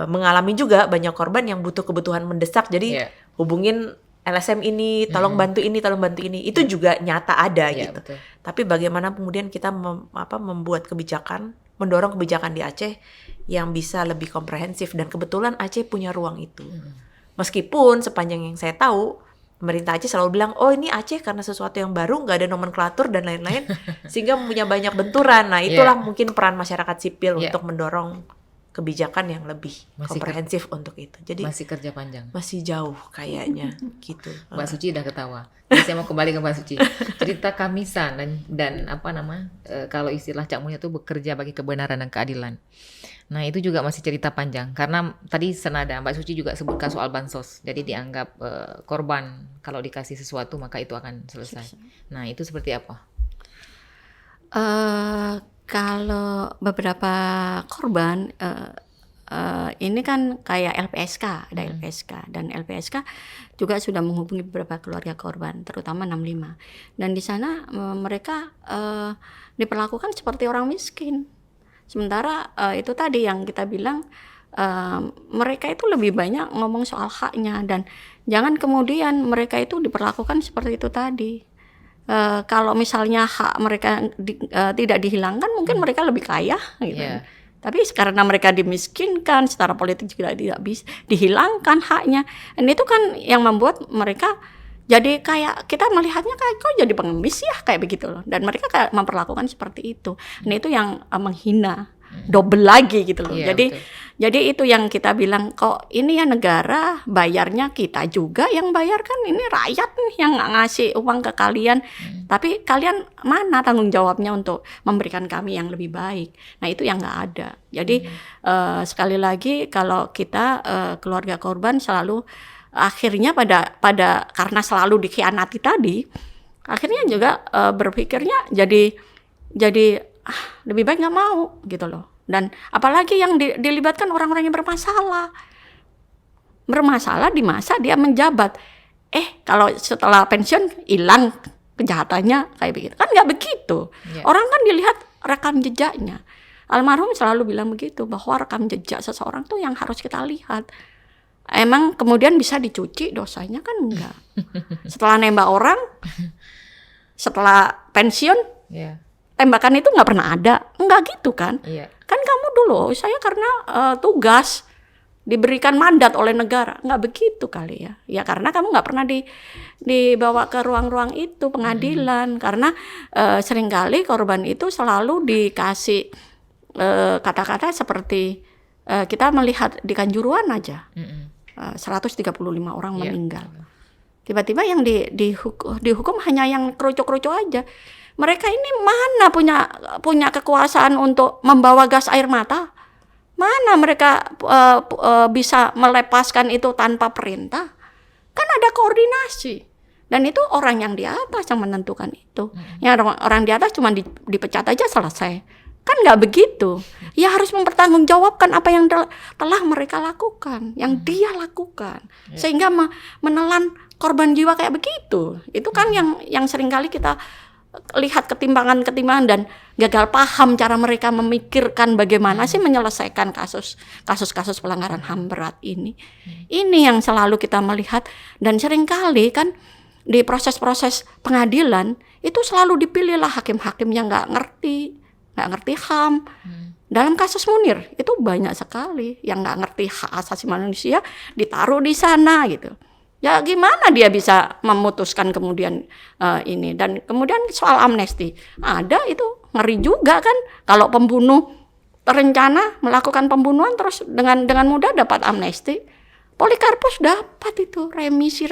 mengalami juga banyak korban yang butuh kebutuhan mendesak. Jadi hubungin LSM ini, tolong bantu ini, tolong bantu ini. Itu juga nyata ada gitu. Betul. Tapi bagaimana kemudian kita membuat kebijakan, mendorong kebijakan di Aceh yang bisa lebih komprehensif, dan kebetulan Aceh punya ruang itu. Meskipun sepanjang yang saya tahu, pemerintah Aceh selalu bilang, oh ini Aceh karena sesuatu yang baru, nggak ada nomenklatur dan lain-lain, sehingga punya banyak benturan. Nah itulah mungkin peran masyarakat sipil untuk mendorong kebijakan yang lebih komprehensif untuk itu. Jadi masih kerja panjang. Masih jauh kayaknya gitu. Mbak Suci udah ketawa. Jadi saya mau kembali ke Mbak Suci. Cerita Kamisan dan kalau istilah Cak Mulia itu bekerja bagi kebenaran dan keadilan. Nah itu juga masih cerita panjang, karena tadi senada Mbak Suci juga sebutkan soal bansos. Jadi dianggap korban kalau dikasih sesuatu maka itu akan selesai. Nah itu seperti apa? Kalau beberapa korban ini kan kayak LPSK, ada LPSK, dan LPSK juga sudah menghubungi beberapa keluarga korban, terutama 65. Dan di sana mereka diperlakukan seperti orang miskin. Sementara itu tadi yang kita bilang, mereka itu lebih banyak ngomong soal haknya, dan jangan kemudian mereka itu diperlakukan seperti itu tadi. Kalau misalnya hak mereka tidak dihilangkan, mungkin mereka lebih kaya gitu. Iya. Tapi karena mereka dimiskinkan, secara politik juga tidak bisa dihilangkan haknya. Dan itu kan yang membuat mereka jadi kayak, kita melihatnya kayak kok jadi pengemis ya, kayak begitu loh. Dan mereka kayak memperlakukan seperti itu. Dan itu yang menghina, double lagi gitu loh. Iya, Jadi betul. jadi itu yang kita bilang, kok ini ya negara, bayarnya kita juga yang bayar, kan ini rakyat nih yang ngasih uang ke kalian. Tapi kalian mana tanggung jawabnya untuk memberikan kami yang lebih baik? Nah itu yang nggak ada. Jadi sekali lagi, kalau kita keluarga korban selalu akhirnya pada karena selalu dikhianati tadi, akhirnya juga berpikirnya jadi lebih baik nggak mau gitu loh. Dan apalagi yang dilibatkan orang-orang yang bermasalah di masa dia menjabat. Kalau setelah pensiun hilang kejahatannya kayak begitu, kan nggak begitu. Orang kan dilihat rekam jejaknya. Almarhum selalu bilang begitu, bahwa rekam jejak seseorang tuh yang harus kita lihat. Emang kemudian bisa dicuci dosanya, kan enggak. Setelah nembak orang, setelah pensiun, tembakan itu nggak pernah ada, enggak gitu kan? Kan kamu dulu, saya karena tugas diberikan mandat oleh negara, nggak begitu kali ya? Ya karena kamu nggak pernah dibawa ke ruang-ruang itu pengadilan, karena seringkali korban itu selalu dikasih kata-kata seperti kita melihat di Kanjuruhan aja. 135 orang meninggal. Tiba-tiba yang dihukum hanya yang kerucuk-kerucuk aja. Mereka ini mana punya kekuasaan untuk membawa gas air mata? Mana mereka bisa melepaskan itu tanpa perintah? Kan ada koordinasi. Dan itu orang yang di atas yang menentukan itu. Yang orang di atas cuma dipecat aja selesai. Kan nggak begitu. Ya harus mempertanggungjawabkan apa yang telah mereka lakukan, yang dia lakukan, sehingga menelan korban jiwa kayak begitu. Itu kan yang seringkali kita lihat ketimpangan dan gagal paham cara mereka memikirkan bagaimana sih menyelesaikan kasus pelanggaran HAM berat ini. Ini yang selalu kita melihat, dan seringkali kan di proses-proses pengadilan itu selalu dipilihlah hakim-hakim yang nggak ngerti HAM. Dalam kasus Munir itu banyak sekali yang nggak ngerti hak asasi manusia ditaruh di sana gitu. Ya gimana dia bisa memutuskan kemudian ini. Dan kemudian soal amnesti, ada itu ngeri juga kan, kalau pembunuh terencana melakukan pembunuhan terus dengan mudah dapat amnesti. Polikarpus dapat itu remisi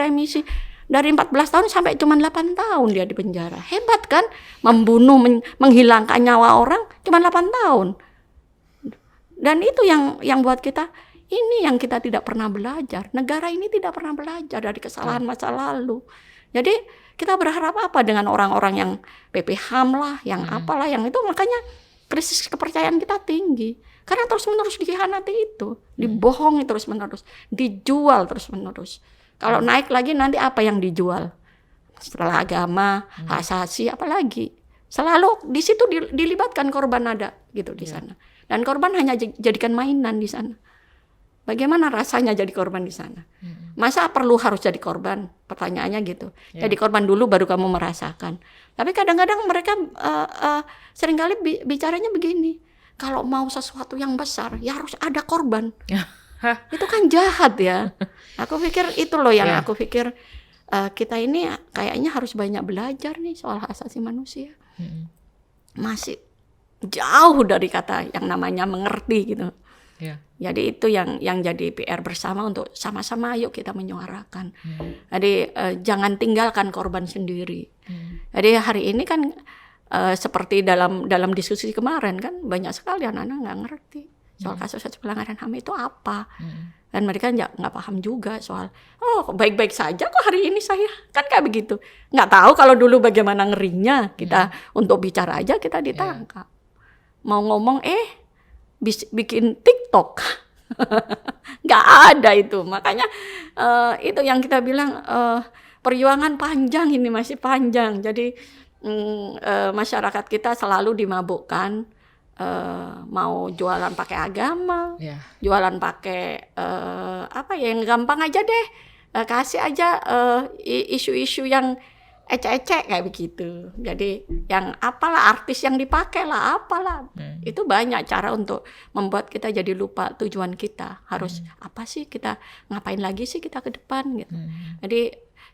dari 14 tahun sampai cuma 8 tahun dia di penjara. Hebat kan? Membunuh, menghilangkan nyawa orang cuma 8 tahun. Dan itu yang buat kita, ini yang kita tidak pernah belajar. Negara ini tidak pernah belajar dari kesalahan masa lalu. Jadi kita berharap apa dengan orang-orang yang PPHAM lah, yang apalah, yang itu, makanya krisis kepercayaan kita tinggi. Karena terus-menerus dikhianati itu, dibohongi terus-menerus, dijual terus-menerus. Kalau naik lagi nanti apa yang dijual? Setelah agama, hak asasi, apa lagi? Selalu di situ dilibatkan korban ada gitu di sana. Dan korban hanya jadikan mainan di sana. Bagaimana rasanya jadi korban di sana? Masa perlu harus jadi korban? Pertanyaannya gitu. Jadi korban dulu baru kamu merasakan. Tapi kadang-kadang mereka seringkali bicaranya begini. Kalau mau sesuatu yang besar, ya harus ada korban. Itu kan jahat ya. Aku pikir itu loh yang aku pikir kita ini kayaknya harus banyak belajar nih soal hak asasi manusia. Masih jauh dari kata yang namanya mengerti gitu. Jadi itu yang jadi PR bersama untuk sama-sama ayo kita menyuarakan. Jadi jangan tinggalkan korban sendiri. Jadi hari ini kan seperti dalam diskusi kemarin kan banyak sekali anak-anak nggak ngerti soal kasus pelanggaran HAM itu apa. Dan mereka nggak paham juga soal, baik-baik saja kok hari ini saya. Kan kayak begitu. Nggak tahu kalau dulu bagaimana ngerinya kita untuk bicara aja kita ditangkap. Mau ngomong bikin TikTok. Nggak ada itu. Makanya itu yang kita bilang perjuangan panjang ini, masih panjang. Jadi masyarakat kita selalu dimabukkan. Mau jualan pakai agama, jualan pakai apa ya yang gampang aja deh, kasih aja isu-isu yang ecek-ecek kayak begitu. Jadi yang apalah artis yang dipakai lah, apalah. Itu banyak cara untuk membuat kita jadi lupa tujuan kita. Harus apa sih kita, ngapain lagi sih kita ke depan gitu.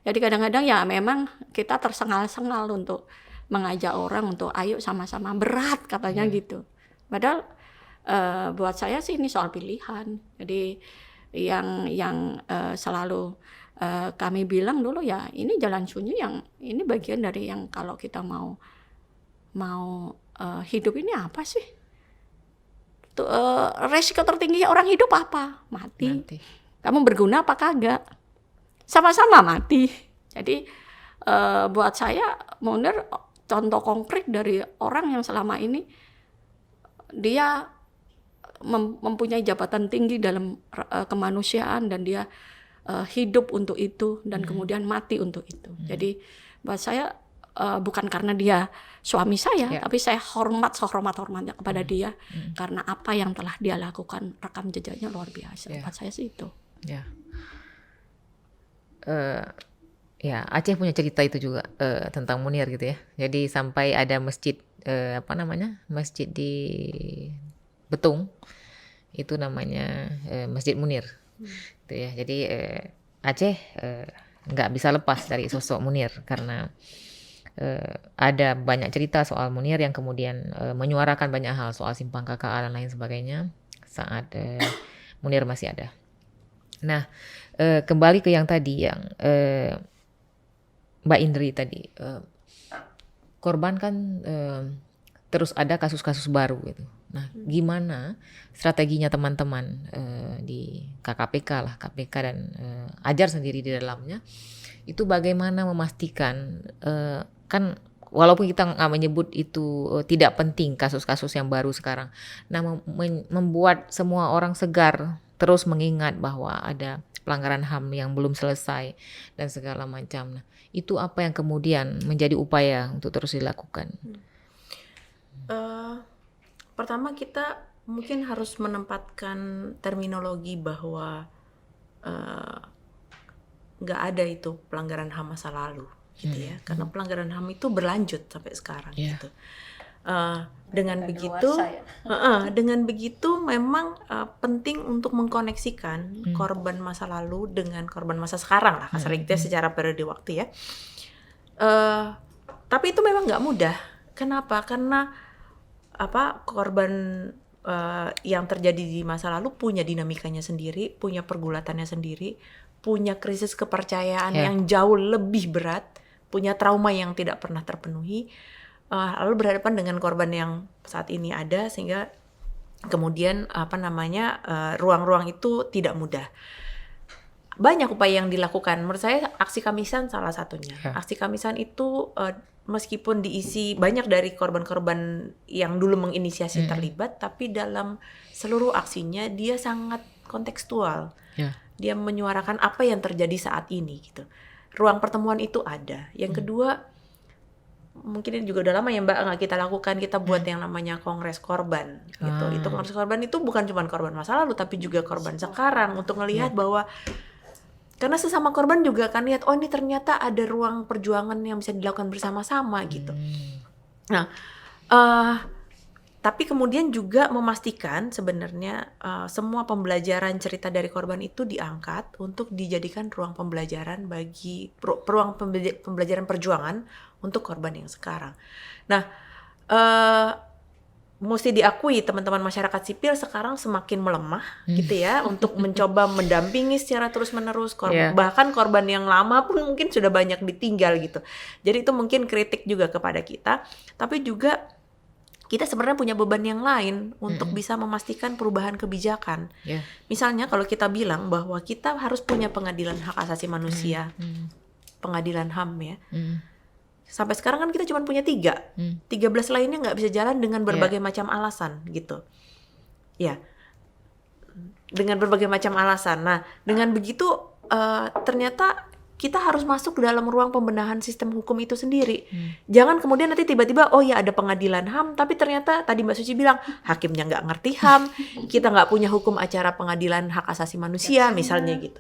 Jadi kadang-kadang ya memang kita tersengal-sengal untuk mengajak orang untuk ayo sama-sama, berat katanya gitu. Padahal buat saya sih ini soal pilihan. Jadi yang selalu kami bilang dulu ya, ini jalan sunyi, yang ini bagian dari yang kalau kita mau hidup ini apa sih? Resiko tertinggi orang hidup apa? Mati. Kamu berguna apa kagak? Sama-sama mati. Jadi buat saya Munir contoh konkret dari orang yang selama ini dia mempunyai jabatan tinggi dalam kemanusiaan, dan dia hidup untuk itu dan kemudian mati untuk itu. Jadi buat saya bukan karena dia suami saya, tapi saya hormatnya kepada dia karena apa yang telah dia lakukan, rekam jejaknya luar biasa. Buat saya sih itu. Ya, Aceh punya cerita itu juga tentang Munir gitu ya. Jadi sampai ada masjid masjid di Betung, itu namanya Masjid Munir. Gitu ya. Jadi Aceh nggak bisa lepas dari sosok Munir karena ada banyak cerita soal Munir yang kemudian menyuarakan banyak hal soal simpang KKA dan lain sebagainya saat Munir masih ada. Nah, kembali ke yang tadi yang Mbak Indri tadi, korban kan terus ada kasus-kasus baru gitu. Nah, gimana strateginya teman-teman di KKPK lah, KPK dan Ajar sendiri di dalamnya, itu bagaimana memastikan kan walaupun kita nggak menyebut itu tidak penting kasus-kasus yang baru sekarang, nah membuat semua orang segar terus mengingat bahwa ada pelanggaran HAM yang belum selesai dan segala macam. Nah, itu apa yang kemudian menjadi upaya untuk terus dilakukan? Pertama kita mungkin harus menempatkan terminologi bahwa nggak ada itu pelanggaran HAM masa lalu, gitu ya. Karena pelanggaran HAM itu berlanjut sampai sekarang, gitu. Dengan begitu memang penting untuk mengkoneksikan korban masa lalu dengan korban masa sekarang lah, kasarnya gitu ya, secara periode waktu ya. Tapi itu memang nggak mudah. Kenapa? Karena korban yang terjadi di masa lalu punya dinamikanya sendiri, punya pergulatannya sendiri, punya krisis kepercayaan yang jauh lebih berat, punya trauma yang tidak pernah terpenuhi. Lalu berhadapan dengan korban yang saat ini ada, sehingga kemudian ruang-ruang itu tidak mudah. Banyak upaya yang dilakukan. Menurut saya aksi Kamisan salah satunya. Aksi Kamisan itu meskipun diisi banyak dari korban-korban yang dulu menginisiasi terlibat, tapi dalam seluruh aksinya dia sangat kontekstual. Dia menyuarakan apa yang terjadi saat ini gitu. Ruang pertemuan itu ada. Yang kedua, mungkin ini juga udah lama ya Mbak nggak kita lakukan, kita buat yang namanya kongres korban gitu. Itu kongres korban itu bukan cuma korban masa lalu tapi juga korban sekarang, untuk ngelihat bahwa karena sesama korban juga kan lihat, oh ini ternyata ada ruang perjuangan yang bisa dilakukan bersama-sama gitu. Nah, tapi kemudian juga memastikan sebenarnya semua pembelajaran cerita dari korban itu diangkat untuk dijadikan ruang pembelajaran bagi ruang pembelajaran perjuangan untuk korban yang sekarang. Nah, mesti diakui teman-teman masyarakat sipil sekarang semakin melemah gitu ya untuk mencoba mendampingi secara terus-menerus korban. Bahkan korban yang lama pun mungkin sudah banyak ditinggal gitu. Jadi itu mungkin kritik juga kepada kita, tapi juga kita sebenarnya punya beban yang lain untuk bisa memastikan perubahan kebijakan. Misalnya kalau kita bilang bahwa kita harus punya pengadilan hak asasi manusia, pengadilan HAM ya. Sampai sekarang kan kita cuma punya 3. 13 lainnya nggak bisa jalan dengan berbagai macam alasan gitu. Ya, dengan berbagai macam alasan. Nah, dengan begitu ternyata kita harus masuk ke dalam ruang pembenahan sistem hukum itu sendiri. Jangan kemudian nanti tiba-tiba, oh ya ada pengadilan HAM, tapi ternyata tadi Mbak Suci bilang, hakimnya nggak ngerti HAM, kita nggak punya hukum acara pengadilan hak asasi manusia, misalnya gitu.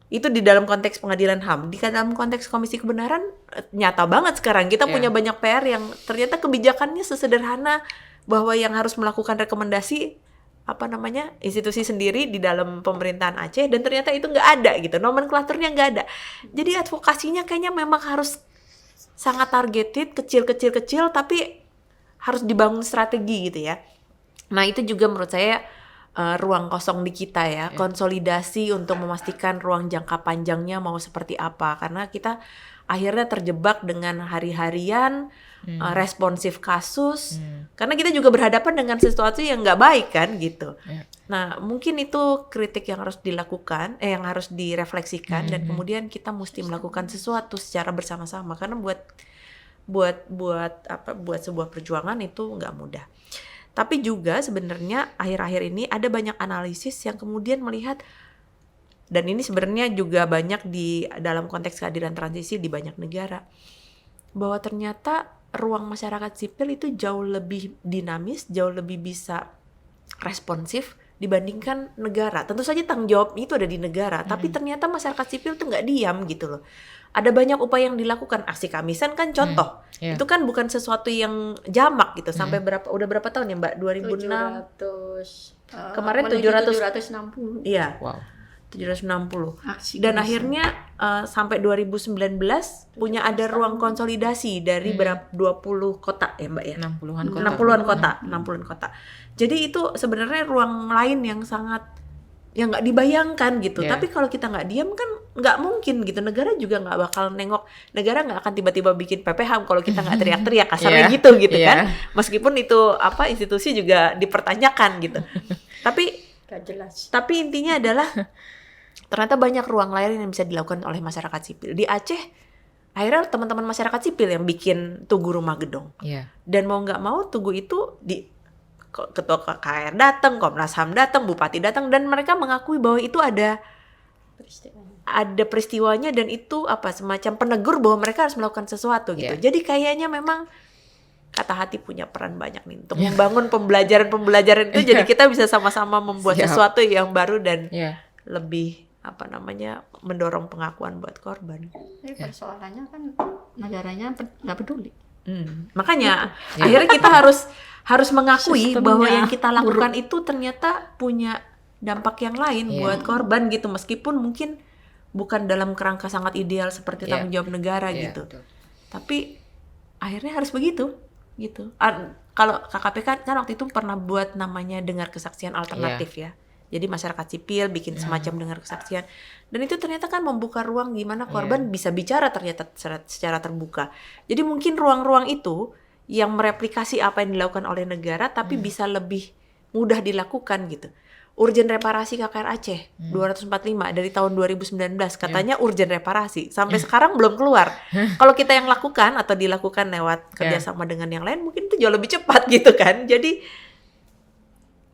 Itu di dalam konteks pengadilan HAM. Di dalam konteks Komisi Kebenaran nyata banget sekarang kita punya banyak PR yang ternyata kebijakannya sesederhana bahwa yang harus melakukan rekomendasi institusi sendiri di dalam pemerintahan Aceh, dan ternyata itu nggak ada gitu, nomenklaturnya nggak ada. Jadi advokasinya kayaknya memang harus sangat targeted, kecil, tapi harus dibangun strategi gitu ya. Nah itu juga menurut saya ruang kosong di kita ya, konsolidasi untuk memastikan ruang jangka panjangnya mau seperti apa, karena kita akhirnya terjebak dengan hari-harian responsif kasus, karena kita juga berhadapan dengan sesuatu yang nggak baik kan gitu. Nah mungkin itu kritik yang harus dilakukan, yang harus direfleksikan, dan kemudian kita mesti melakukan sesuatu secara bersama-sama, karena buat sebuah perjuangan itu nggak mudah. Tapi juga sebenarnya akhir-akhir ini ada banyak analisis yang kemudian melihat, dan ini sebenarnya juga banyak di dalam konteks keadilan transisi di banyak negara, bahwa ternyata ruang masyarakat sipil itu jauh lebih dinamis, jauh lebih bisa responsif dibandingkan negara. Tentu saja tanggung jawab itu ada di negara, tapi ternyata masyarakat sipil tuh nggak diam gitu loh. Ada banyak upaya yang dilakukan. Aksi Kamisan kan contoh. Itu kan bukan sesuatu yang jamak gitu. Sampai udah berapa tahun ya Mbak? 2006. 700. Kemarin 760. Iya. Wow. 760. Aksi Dan Kamisan. akhirnya sampai 2019 punya ada ruang konsolidasi dari berapa 20 kota ya Mbak ya? 60-an kota. 60-an kota. Jadi itu sebenarnya ruang lain yang sangat yang nggak dibayangkan gitu. Tapi kalau kita nggak diam kan nggak mungkin gitu. Negara juga nggak bakal nengok. Negara nggak akan tiba-tiba bikin PPH kalau kita nggak teriak-teriak kasarnya gitu kan. Meskipun itu institusi juga dipertanyakan gitu. Tapi Gak jelas. Tapi intinya adalah ternyata banyak ruang lain yang bisa dilakukan oleh masyarakat sipil. Di Aceh akhirnya teman-teman masyarakat sipil yang bikin Tugu Rumah Gedong. Dan mau nggak mau Tugu itu Ketua KKR datang, Komnas HAM datang, Bupati datang, dan mereka mengakui bahwa itu ada peristiwanya, dan itu semacam penegur bahwa mereka harus melakukan sesuatu gitu. Jadi kayaknya memang kata hati punya peran banyak nih untuk membangun pembelajaran itu. Jadi kita bisa sama-sama membuat sesuatu yang baru dan lebih mendorong pengakuan buat korban. Persoalannya kan negaranya nggak peduli. Makanya akhirnya kita harus mengakui Sistemnya bahwa yang kita lakukan itu ternyata punya dampak yang lain buat korban gitu, meskipun mungkin bukan dalam kerangka sangat ideal seperti tanggung jawab negara gitu. Betul. Tapi akhirnya harus begitu gitu. Kalau KKP kan waktu itu pernah buat namanya dengar kesaksian alternatif ya. Jadi masyarakat sipil bikin semacam dengar kesaksian, dan itu ternyata kan membuka ruang gimana korban bisa bicara ternyata secara terbuka. Jadi mungkin ruang-ruang itu yang mereplikasi apa yang dilakukan oleh negara, tapi bisa lebih mudah dilakukan gitu. Urgen reparasi KKR Aceh 245 dari tahun 2019 katanya urgen reparasi, sampai sekarang belum keluar. Kalau kita yang lakukan atau dilakukan lewat kerjasama dengan yang lain, mungkin itu jauh lebih cepat gitu kan. Jadi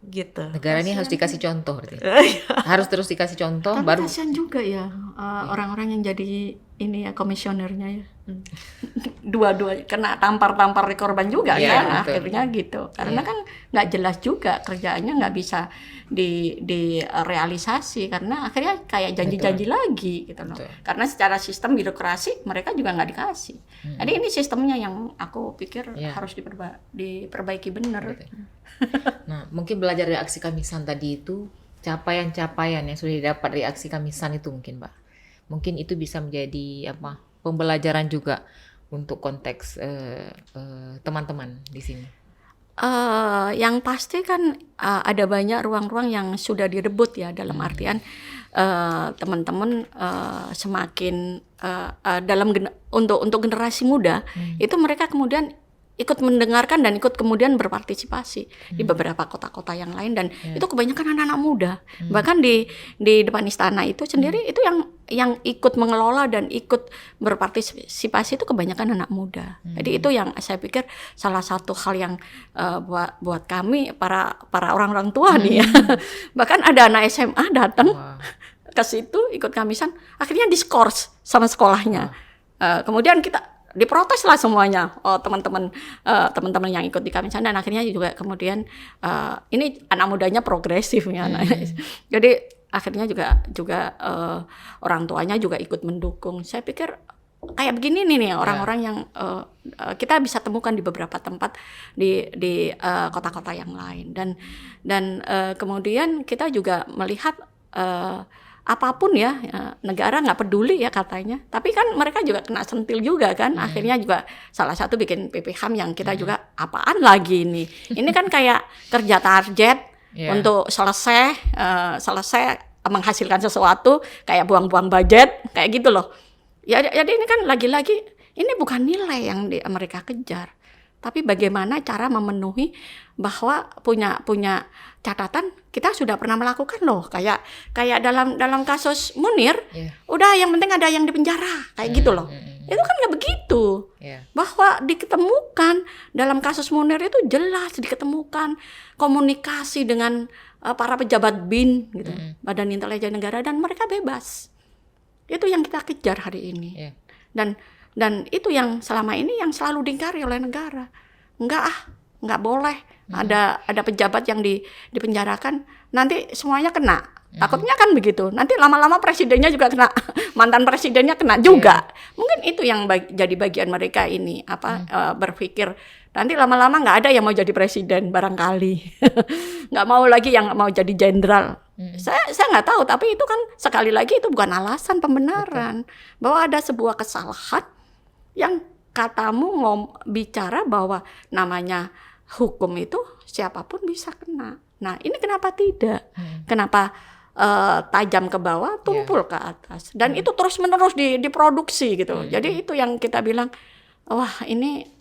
gitu. Negara ini harus dikasih contoh berarti. Harus terus dikasih contoh. Tapi baru kasihan juga ya orang-orang yang jadi ini ya komisionernya ya. Dua-dua kena tampar-tampar di korban juga kan betul. akhirnya gitu. Karena kan nggak jelas juga kerjaannya, nggak bisa direalisasi karena akhirnya kayak janji-janji lagi gitu loh. Betul. Karena secara sistem birokrasi mereka juga nggak dikasih. Jadi ini sistemnya yang aku pikir harus diperbaiki benar. Nah, mungkin belajar dari aksi Kamisan tadi itu, capaian-capaian yang sudah didapat dari aksi Kamisan itu mungkin, Pak. Mungkin itu bisa menjadi pembelajaran juga untuk konteks teman-teman di sini. Yang pasti kan ada banyak ruang-ruang yang sudah direbut ya, dalam artian teman-teman semakin untuk generasi muda itu mereka kemudian ikut mendengarkan dan ikut kemudian berpartisipasi di beberapa kota-kota yang lain, dan itu kebanyakan anak-anak muda. Bahkan di depan istana itu sendiri itu yang ikut mengelola dan ikut berpartisipasi itu kebanyakan anak muda. Jadi itu yang saya pikir salah satu hal yang buat kami para orang-orang tua nih ya. Bahkan ada anak SMA datang ke situ ikut Kamisan, akhirnya diskors sama sekolahnya. Kemudian kita diprotes lah semuanya, teman-teman yang ikut di Kamisan, dan akhirnya juga kemudian ini anak mudanya progresif ya. Jadi akhirnya juga orang tuanya juga ikut mendukung. Saya pikir kayak begini nih orang-orang yang kita bisa temukan di beberapa tempat di kota-kota yang lain, dan kemudian kita juga melihat apapun ya, negara nggak peduli ya katanya, tapi kan mereka juga kena sentil juga kan. Akhirnya juga salah satu bikin PPHAM yang kita juga apaan lagi ini kan kayak kerja target untuk selesai menghasilkan sesuatu, kayak buang-buang budget kayak gitu loh. Ya, jadi ini kan lagi-lagi ini bukan nilai yang mereka kejar, tapi bagaimana cara memenuhi bahwa punya catatan kita sudah pernah melakukan loh, kayak dalam kasus Munir, udah yang penting ada yang dipenjara kayak gitu loh. Itu kan nggak begitu. Bahwa diketemukan dalam kasus Munir itu jelas diketemukan komunikasi dengan para pejabat BIN gitu, Badan Intelijen Negara, dan mereka bebas. Itu yang kita kejar hari ini. Dan itu yang selama ini yang selalu diingkari oleh negara. Nggak boleh ada pejabat yang dipenjarakan, nanti semuanya kena. Takutnya kan begitu. Nanti lama-lama presidennya juga kena, mantan presidennya kena juga. Mungkin itu yang jadi bagian mereka ini berpikir nanti lama-lama nggak ada yang mau jadi presiden barangkali, nggak mau lagi yang mau jadi jenderal. Saya nggak tahu, tapi itu kan sekali lagi itu bukan alasan pembenaran. Bahwa ada sebuah kesalahan yang katamu bicara bahwa namanya hukum itu siapapun bisa kena. Nah ini kenapa tidak? Kenapa tajam ke bawah, tumpul ke atas, dan itu terus menerus diproduksi gitu. Jadi itu yang kita bilang, wah ini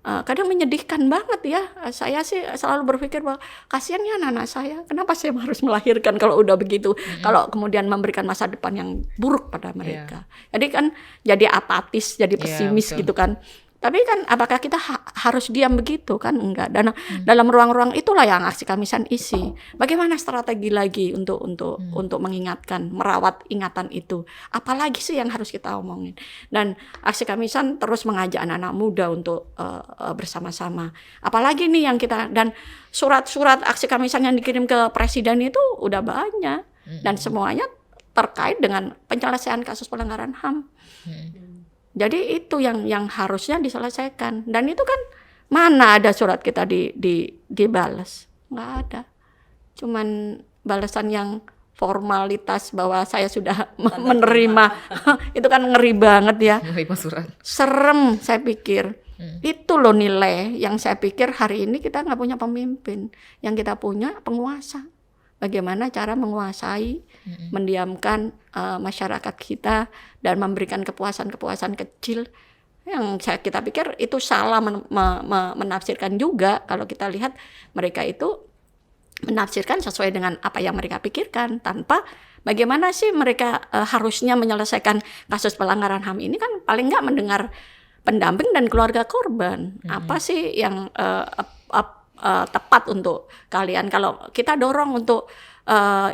kadang menyedihkan banget ya. Saya sih selalu berpikir bahwa kasihan ya anak-anak saya, kenapa saya harus melahirkan kalau udah begitu, kalau kemudian memberikan masa depan yang buruk pada mereka. Jadi kan jadi apatis, jadi pesimis gitu kan. Tapi kan apakah kita harus diam begitu kan? Enggak. Dan dalam ruang-ruang itulah yang Aksi Kamisan isi. Bagaimana strategi lagi untuk mengingatkan, merawat ingatan itu. Apalagi sih yang harus kita omongin. Dan Aksi Kamisan terus mengajak anak-anak muda untuk bersama-sama. Apalagi nih yang kita, dan surat-surat Aksi Kamisan yang dikirim ke presiden itu udah banyak, dan semuanya terkait dengan penyelesaian kasus pelanggaran HAM. Jadi itu yang harusnya diselesaikan, dan itu kan mana ada surat kita dibalas, nggak ada, cuman balasan yang formalitas bahwa saya sudah menerima. Itu kan ngeri banget ya, serem saya pikir. Itu loh nilai yang saya pikir hari ini kita nggak punya pemimpin, yang kita punya penguasa. Bagaimana cara menguasai, mendiamkan masyarakat kita dan memberikan kepuasan-kepuasan kecil yang kita pikir itu salah menafsirkan juga. Kalau kita lihat mereka itu menafsirkan sesuai dengan apa yang mereka pikirkan, tanpa bagaimana sih mereka harusnya menyelesaikan kasus pelanggaran HAM ini kan paling nggak mendengar pendamping dan keluarga korban. Apa sih yang tepat untuk kalian? Kalau kita dorong untuk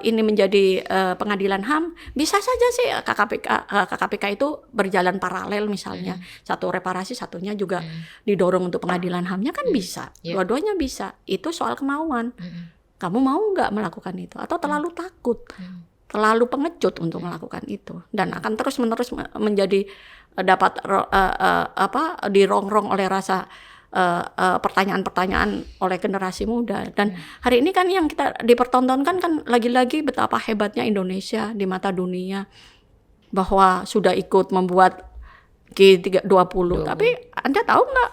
ini menjadi pengadilan HAM, bisa saja sih KKPK itu berjalan paralel misalnya. Satu reparasi, satunya juga didorong untuk pengadilan HAM-nya kan bisa. Dua-duanya bisa. Itu soal kemauan. Kamu mau nggak melakukan itu? Atau terlalu takut? Terlalu pengecut untuk melakukan itu? Dan akan terus-menerus menjadi dapat dirongrong oleh rasa pertanyaan-pertanyaan oleh generasi muda. Dan hari ini kan yang kita dipertontonkan kan lagi-lagi betapa hebatnya Indonesia di mata dunia, bahwa sudah ikut membuat G20. Tapi Anda tahu nggak?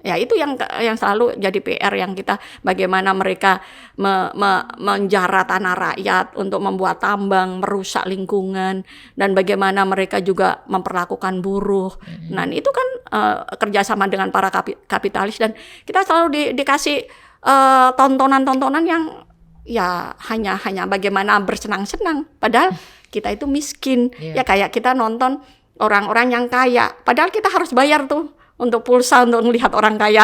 Ya itu yang selalu jadi PR yang kita, bagaimana mereka menjara tanah rakyat untuk membuat tambang, merusak lingkungan, dan bagaimana mereka juga memperlakukan buruh. Nah itu kan kerjasama dengan para kapitalis, dan kita selalu dikasih tontonan-tontonan yang ya hanya bagaimana bersenang-senang, padahal kita itu miskin. Ya kayak kita nonton orang-orang yang kaya, padahal kita harus bayar tuh untuk pulsa untuk melihat orang kaya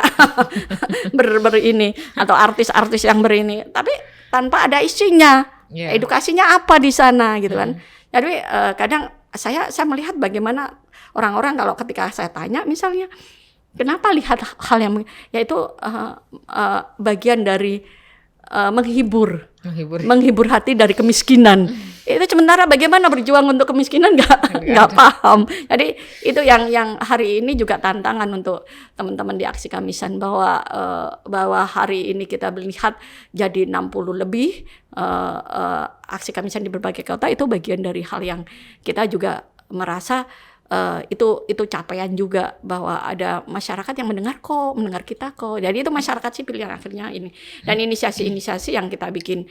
ini atau artis-artis yang berini, tapi tanpa ada isinya, edukasinya apa di sana gitu kan. Jadi kadang saya melihat bagaimana orang-orang kalau ketika saya tanya misalnya kenapa lihat hal yang yaitu bagian dari menghibur menghibur. hati dari kemiskinan. Itu sementara bagaimana berjuang untuk kemiskinan nggak paham. Jadi itu yang hari ini juga tantangan untuk teman-teman di Aksi Kamisan, bahwa hari ini kita melihat jadi 60 lebih Aksi Kamisan di berbagai kota. Itu bagian dari hal yang kita juga merasa itu capaian juga, bahwa ada masyarakat yang mendengar kita kok. Jadi itu masyarakat sipil yang akhirnya ini, dan inisiasi-inisiasi yang kita bikin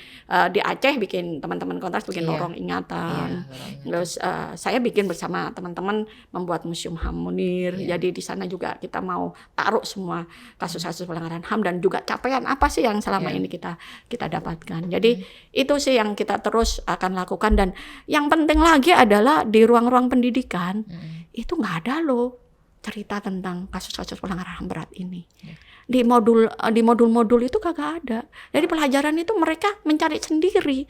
di Aceh, bikin teman-teman Kontras bikin lorong ingatan. Terus saya bikin bersama teman-teman membuat museum HAM Munir. Jadi di sana juga kita mau taruh semua kasus-kasus pelanggaran HAM dan juga capaian apa sih yang selama ini kita dapatkan. Jadi itu sih yang kita terus akan lakukan. Dan yang penting lagi adalah di ruang-ruang pendidikan itu nggak ada loh cerita tentang kasus-kasus pelanggaran HAM berat ini. Di modul-modul itu kagak ada. Jadi pelajaran itu mereka mencari sendiri.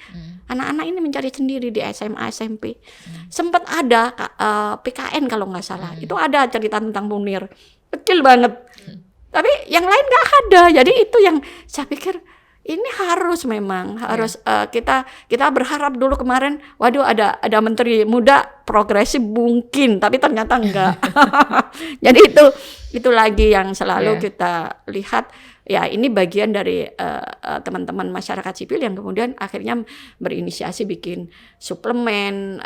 Anak-anak ini mencari sendiri di SMA, SMP. Sempat ada PKN kalau nggak salah. Itu ada cerita tentang Munir. Kecil banget. Tapi yang lain nggak ada. Jadi itu yang saya pikir ini harus kita berharap dulu kemarin, waduh ada menteri muda progresif mungkin, tapi ternyata enggak. Jadi itu lagi yang selalu kita lihat, ya ini bagian dari teman-teman masyarakat sipil yang kemudian akhirnya berinisiasi bikin suplemen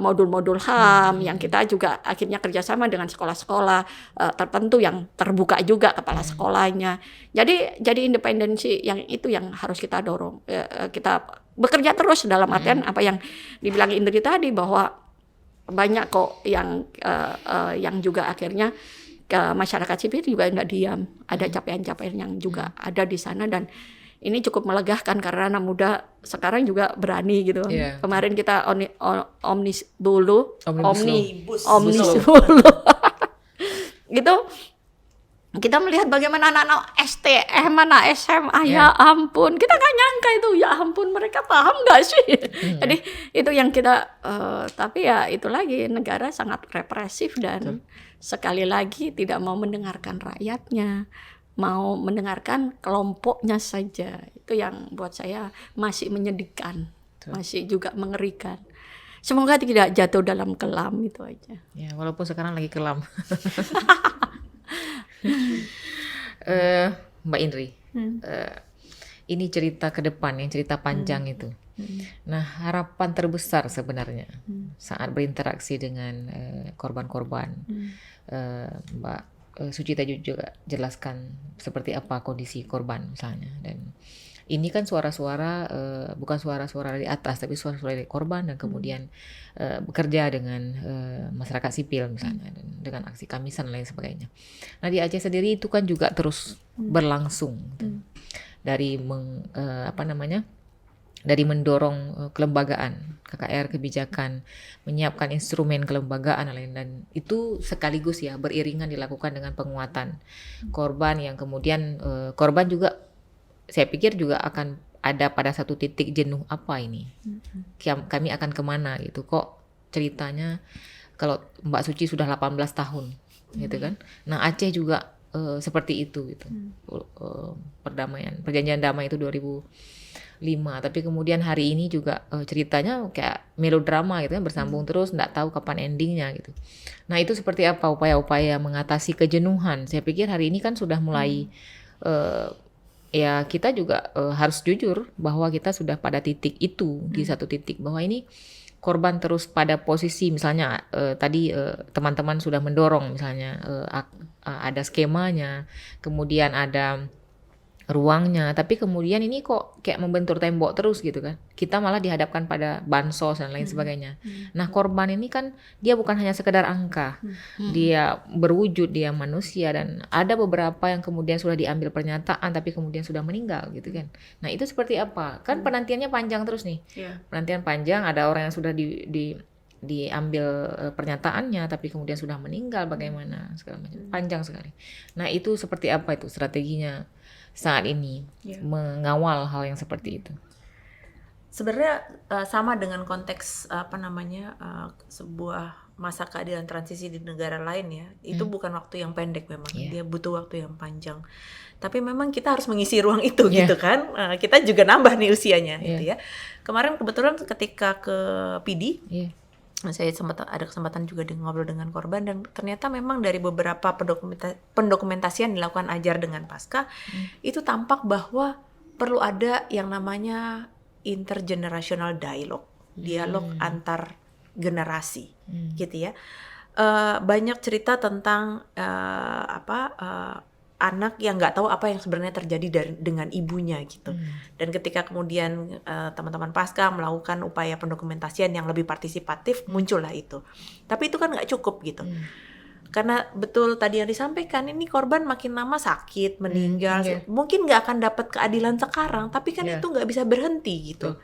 modul-modul HAM yang kita juga akhirnya kerjasama dengan sekolah-sekolah tertentu yang terbuka juga kepala sekolahnya. Jadi independensi yang itu yang harus kita dorong. Kita bekerja terus dalam artian apa yang dibilang Indri tadi, bahwa banyak kok yang juga akhirnya masyarakat sipil juga nggak diam, ada capaian-capaian yang juga ada di sana, dan ini cukup melegakan karena anak muda sekarang juga berani gitu. Kemarin kita Omnibus gitu, kita melihat bagaimana anak-anak STM, anak SMA, ya ampun, kita nggak nyangka itu, ya ampun mereka paham nggak sih? Jadi itu yang kita, tapi ya itu lagi negara sangat represif dan sekali lagi tidak mau mendengarkan rakyatnya, mau mendengarkan kelompoknya saja. Itu yang buat saya masih menyedihkan, masih juga mengerikan. Semoga tidak jatuh dalam kelam, itu aja. Ya, walaupun sekarang lagi kelam. Mbak Indri, ini cerita ke depan, yang cerita panjang itu. Nah, harapan terbesar sebenarnya saat berinteraksi dengan korban-korban, Mbak Suci tadi juga jelaskan seperti apa kondisi korban misalnya, dan ini kan suara-suara bukan suara-suara dari atas, tapi suara-suara dari korban, dan kemudian bekerja dengan masyarakat sipil misalnya, dan dengan Aksi Kamisan dan lain sebagainya. Nah, di Aceh sendiri itu kan juga terus berlangsung dari dari mendorong kelembagaan, KKR, kebijakan, menyiapkan instrumen kelembagaan dan itu sekaligus ya beriringan dilakukan dengan penguatan korban, yang kemudian korban juga saya pikir juga akan ada pada satu titik jenuh, apa ini, kami akan kemana gitu, kok ceritanya kalau Mbak Suci sudah 18 tahun gitu kan. Nah, Aceh juga seperti itu gitu. Perjanjian damai itu 2005, tapi kemudian hari ini juga ceritanya kayak melodrama gitu kan, bersambung terus, nggak tahu kapan endingnya gitu. Nah, itu seperti apa upaya-upaya mengatasi kejenuhan? Saya pikir hari ini kan sudah mulai ya kita juga harus jujur bahwa kita sudah pada titik itu, di satu titik bahwa ini korban terus pada posisi, misalnya tadi teman-teman sudah mendorong misalnya ada skemanya, kemudian ada ruangnya, tapi kemudian ini kok kayak membentur tembok terus gitu kan. Kita malah dihadapkan pada bansos dan lain sebagainya. Nah, korban ini kan dia bukan hanya sekedar angka, dia berwujud, dia manusia, dan ada beberapa yang kemudian sudah diambil pernyataan tapi kemudian sudah meninggal gitu kan. Nah, itu seperti apa? Kan penantiannya panjang terus nih. Penantian panjang, ada orang yang sudah diambil pernyataannya tapi kemudian sudah meninggal, bagaimana segala macam, panjang sekali. Nah, itu seperti apa itu strateginya saat ini mengawal hal yang seperti itu? Sebenarnya sama dengan konteks sebuah masa keadilan transisi di negara lain ya, itu bukan waktu yang pendek memang, dia butuh waktu yang panjang. Tapi memang kita harus mengisi ruang itu gitu kan. Kita juga nambah nih usianya gitu ya. Kemarin kebetulan ketika ke PD, saya sempat ada kesempatan juga ngobrol dengan korban, dan ternyata memang dari beberapa pendokumentasian dilakukan Ajar dengan Pasca, itu tampak bahwa perlu ada yang namanya intergenerational dialogue antar generasi gitu ya. Banyak cerita tentang anak yang nggak tahu apa yang sebenarnya terjadi dengan ibunya gitu. Dan ketika kemudian teman-teman Pasca melakukan upaya pendokumentasian yang lebih partisipatif, muncullah itu. Tapi itu kan nggak cukup gitu. Karena betul tadi yang disampaikan, ini korban makin lama sakit, meninggal, mungkin nggak akan dapat keadilan sekarang, tapi kan itu nggak bisa berhenti gitu.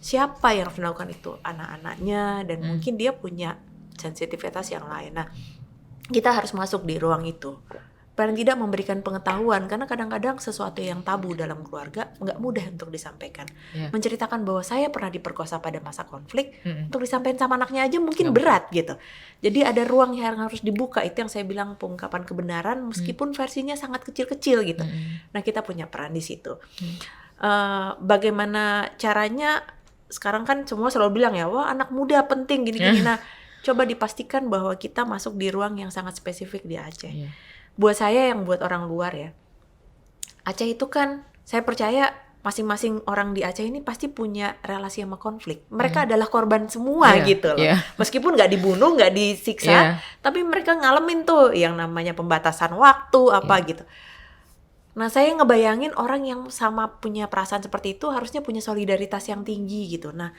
Siapa yang harus melakukan itu? Anak-anaknya, dan mungkin dia punya sensitivitas yang lain. Nah, kita harus masuk di ruang itu. Paling tidak memberikan pengetahuan, karena kadang-kadang sesuatu yang tabu dalam keluarga nggak mudah untuk disampaikan. Menceritakan bahwa saya pernah diperkosa pada masa konflik, untuk disampaikan sama anaknya aja mungkin berat gitu. Jadi ada ruang yang harus dibuka, itu yang saya bilang pengungkapan kebenaran, meskipun versinya sangat kecil-kecil gitu. Nah, kita punya peran di situ. Bagaimana caranya? Sekarang kan semua selalu bilang ya, wah anak muda penting gini-gini. Nah, coba dipastikan bahwa kita masuk di ruang yang sangat spesifik di Aceh. Buat saya yang buat orang luar ya, Aceh itu kan saya percaya masing-masing orang di Aceh ini pasti punya relasi sama konflik. Mereka adalah korban semua gitu loh. Meskipun nggak dibunuh, nggak disiksa, tapi mereka ngalamin tuh yang namanya pembatasan waktu apa gitu. Nah, saya ngebayangin orang yang sama punya perasaan seperti itu harusnya punya solidaritas yang tinggi gitu. Nah,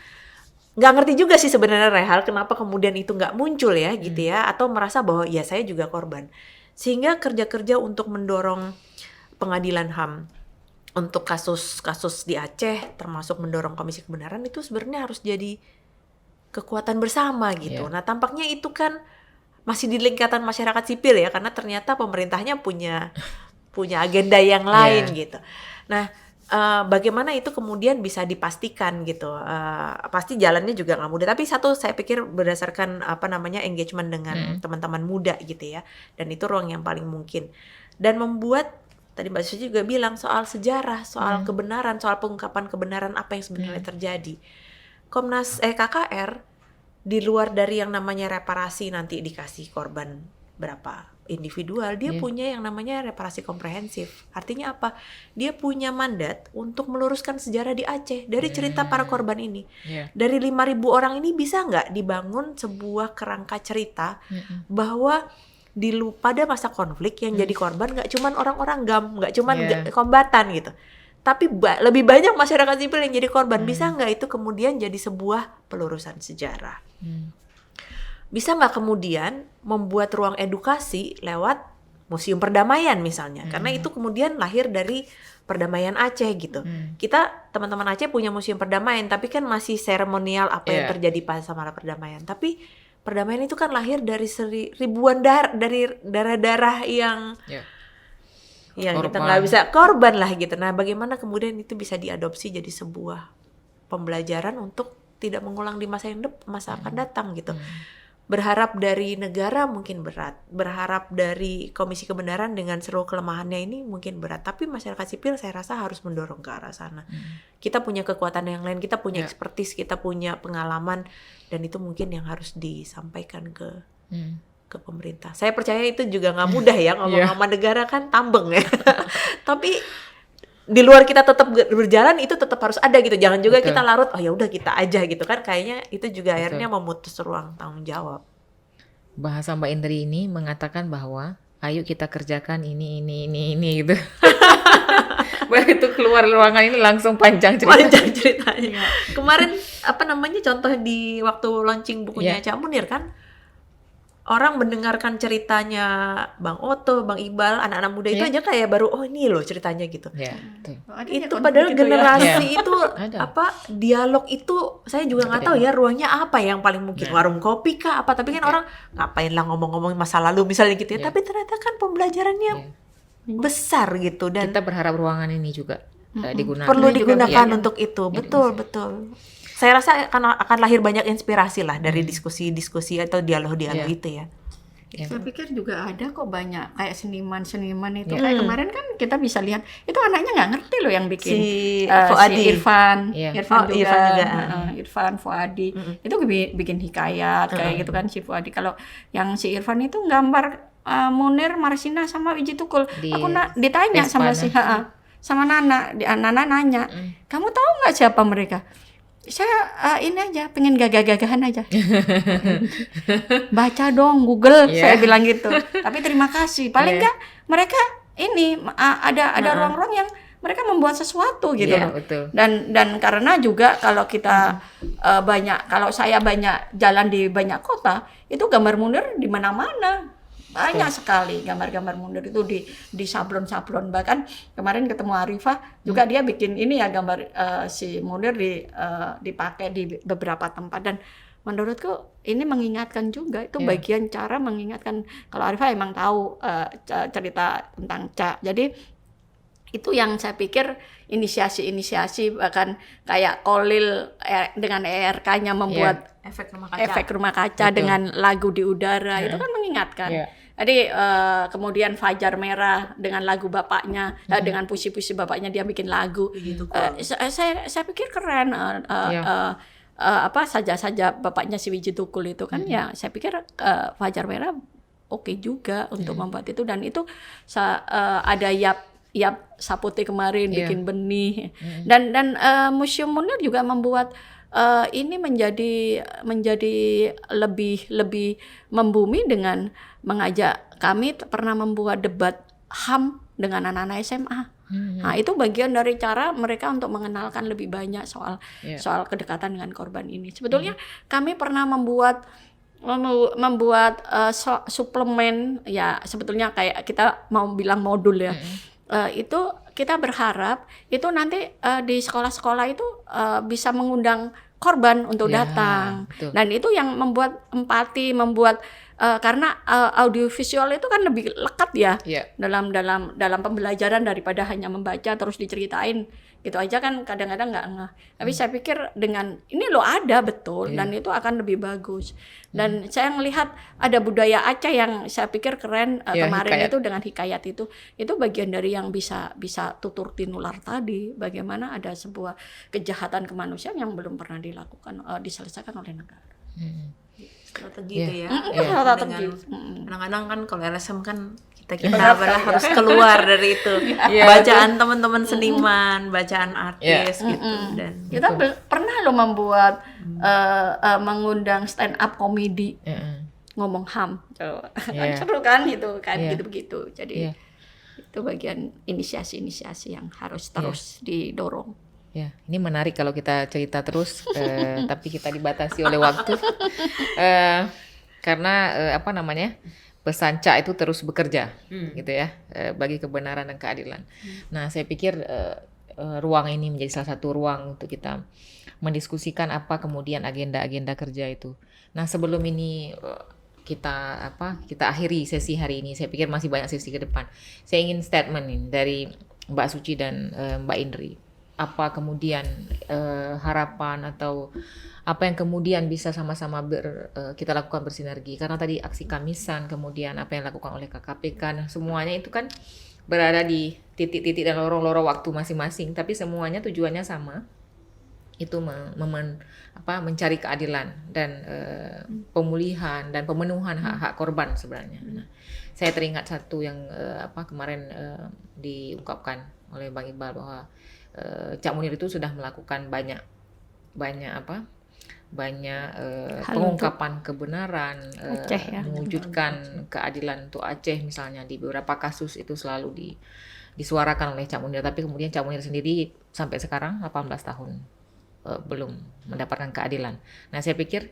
nggak ngerti juga sih sebenarnya Rehal kenapa kemudian itu nggak muncul ya gitu ya, atau merasa bahwa ya saya juga korban. Sehingga kerja-kerja untuk mendorong pengadilan HAM untuk kasus-kasus di Aceh, termasuk mendorong Komisi Kebenaran, itu sebenarnya harus jadi kekuatan bersama gitu. Nah, tampaknya itu kan masih di lingkaran masyarakat sipil ya, karena ternyata pemerintahnya punya agenda yang lain gitu. Nah, bagaimana itu kemudian bisa dipastikan gitu. Pasti jalannya juga nggak mudah, tapi satu saya pikir berdasarkan engagement dengan teman-teman muda gitu ya, dan itu ruang yang paling mungkin. Dan membuat tadi Mbak Suci juga bilang soal sejarah, soal kebenaran, soal pengungkapan kebenaran apa yang sebenarnya terjadi. KKR di luar dari yang namanya reparasi nanti dikasih korban berapa individual, dia punya yang namanya reparasi komprehensif. Artinya apa? Dia punya mandat untuk meluruskan sejarah di Aceh dari cerita para korban ini. Dari 5.000 orang ini bisa nggak dibangun sebuah kerangka cerita bahwa pada masa konflik yang jadi korban nggak cuman orang-orang GAM, nggak cuman kombatan gitu, tapi lebih banyak masyarakat sipil yang jadi korban. Bisa nggak itu kemudian jadi sebuah pelurusan sejarah? Bisa nggak kemudian membuat ruang edukasi lewat Museum Perdamaian misalnya, karena itu kemudian lahir dari perdamaian Aceh gitu. Kita teman-teman Aceh punya Museum Perdamaian, tapi kan masih seremonial apa yang terjadi pada masa perdamaian. Tapi perdamaian itu kan lahir dari ribuan dari darah-darah yang kita nggak bisa korban lah gitu. Nah, bagaimana kemudian itu bisa diadopsi jadi sebuah pembelajaran untuk tidak mengulang di masa akan datang gitu. Berharap dari negara mungkin berat, berharap dari Komisi Kebenaran dengan seluruh kelemahannya ini mungkin berat, tapi masyarakat sipil saya rasa harus mendorong ke arah sana. Kita punya kekuatan yang lain, kita punya expertise, kita punya pengalaman, dan itu mungkin yang harus disampaikan ke pemerintah. Saya percaya itu juga nggak mudah ya, ngomong sama negara kan tambeng ya. Tapi di luar kita tetap berjalan, itu tetap harus ada gitu. Jangan juga kita larut, oh ya udah kita aja gitu kan. Kayaknya itu juga akhirnya memutus ruang tanggung jawab. Bahasa Mbak Indri ini mengatakan bahwa ayo kita kerjakan ini gitu. Begitu keluar ruangan ini langsung panjang ceritanya. Kemarin contoh di waktu launching bukunya Cak Munir kan, orang mendengarkan ceritanya Bang Oto, Bang Iqbal, anak-anak muda itu aja kayak baru ini loh ceritanya gitu. Itu padahal generasi itu dialog itu saya juga nggak tahu ya ruangnya apa yang paling mungkin, warung kopi kah apa, tapi kan orang ngapain lah ngomong-ngomong masa lalu misalnya gitu ya. Tapi ternyata kan pembelajarannya besar gitu, dan kita berharap ruangan ini juga perlu digunakan untuk itu. Betul. saya rasa akan lahir banyak inspirasi lah dari diskusi-diskusi atau dialog-dialog Iya. itu ya. Saya pikir juga ada kok banyak kayak seniman-seniman itu. Kayak kemarin kan kita bisa lihat itu anaknya nggak ngerti loh yang bikin Si si Fuadi. Irfan, Iya. Irfan Oh, juga, Irfan juga. Irfan Fuadi itu bikin hikayat kayak gitu kan si Fuadi. Kalau yang si Irfan itu gambar Munir, Marsina sama Wiji Tukul. Di Aku ditanya sama Espana. sama Nana, Nana nanya, kamu tahu nggak siapa mereka? Saya ini aja pengen gagah-gagahan aja. Baca dong Google, Iya. saya bilang gitu. Tapi terima kasih. Paling Iya. enggak mereka ini ada ruang-ruang yang mereka membuat sesuatu gitu Iya, loh. betul. Dan karena juga kalau kita kalau saya banyak jalan di banyak kota, itu gambar Munir di mana-mana. Banyak sekali gambar-gambar Munir itu di sablon-sablon. Bahkan kemarin ketemu Arifah juga dia bikin ini ya gambar si Munir dipakai di beberapa tempat. Dan menurutku ini mengingatkan juga, itu bagian cara mengingatkan. Kalau Arifah emang tahu cerita tentang Ca. Jadi itu yang saya pikir inisiasi-inisiasi, bahkan kayak Kolil dengan ERK-nya membuat Efek rumah kaca. efek rumah kaca Betul. dengan lagu di udara, itu kan mengingatkan. Iya. Jadi kemudian Fajar Merah dengan lagu bapaknya, dengan puisi-puisi bapaknya dia bikin lagu. Begitu Saya pikir keren. Apa saja bapaknya si Wiji Tukul itu kan ya, saya pikir Fajar Merah oke juga untuk membuat itu. Dan itu ada Yap Saputi kemarin bikin benih. Dan Museum Munir juga membuat ini menjadi lebih membumi dengan mengajak kami pernah membuat debat HAM dengan anak-anak SMA. Nah, itu bagian dari cara mereka untuk mengenalkan lebih banyak soal kedekatan dengan korban ini. Sebetulnya kami pernah membuat suplemen ya, sebetulnya kayak kita mau bilang modul ya. Itu kita berharap itu nanti di sekolah-sekolah itu bisa mengundang korban untuk Ya, datang. betul. Dan itu yang membuat empati, membuat karena audiovisual itu kan lebih lekat ya Iya. dalam pembelajaran daripada hanya membaca terus diceritain gitu aja kan kadang-kadang nggak ngeh. Tapi saya pikir dengan ini loh ada betul dan itu akan lebih bagus. Dan saya melihat ada budaya Aceh yang saya pikir keren kemarin hikayat. itu dengan hikayat itu bagian dari yang bisa tutur tinular tadi. Bagaimana ada sebuah kejahatan kemanusiaan yang belum pernah diselesaikan oleh negara. strategi itu ya. Strategi. Kadang-kadang kan kalau LSM kan kita harus keluar dari itu. Bacaan teman-teman seniman, bacaan artis gitu. Dan Kita pernah loh membuat mengundang stand up komedi ngomong HAM. Kan seru kan itu kan gitu-begitu. Jadi itu bagian inisiasi-inisiasi yang harus terus didorong. Ya, ini menarik kalau kita cerita terus, tapi kita dibatasi oleh waktu, karena apa namanya, pesan Ca itu terus bekerja, gitu ya, bagi kebenaran dan keadilan. Nah, saya pikir ruang ini menjadi salah satu ruang untuk kita mendiskusikan apa kemudian agenda-agenda kerja itu. Nah, sebelum ini kita akhiri sesi hari ini, saya pikir masih banyak sesi ke depan. Saya ingin statement ini dari Mbak Suci dan Mbak Indri. Apa kemudian harapan atau apa yang kemudian bisa sama-sama kita lakukan bersinergi, karena tadi aksi Kamisan, kemudian apa yang dilakukan oleh KKPK, nah semuanya itu kan berada di titik-titik dan lorong-lorong waktu masing-masing, tapi semuanya tujuannya sama, itu mencari keadilan dan pemulihan dan pemenuhan hak-hak korban sebenarnya. Nah, saya teringat satu yang kemarin diungkapkan oleh Bang Iqbal bahwa Cak Munir itu sudah melakukan banyak pengungkapan kebenaran, Aceh, ya. mewujudkan keadilan untuk Aceh misalnya. Di beberapa kasus itu selalu disuarakan oleh Cak Munir, tapi kemudian Cak Munir sendiri sampai sekarang 18 tahun belum mendapatkan keadilan. Nah, saya pikir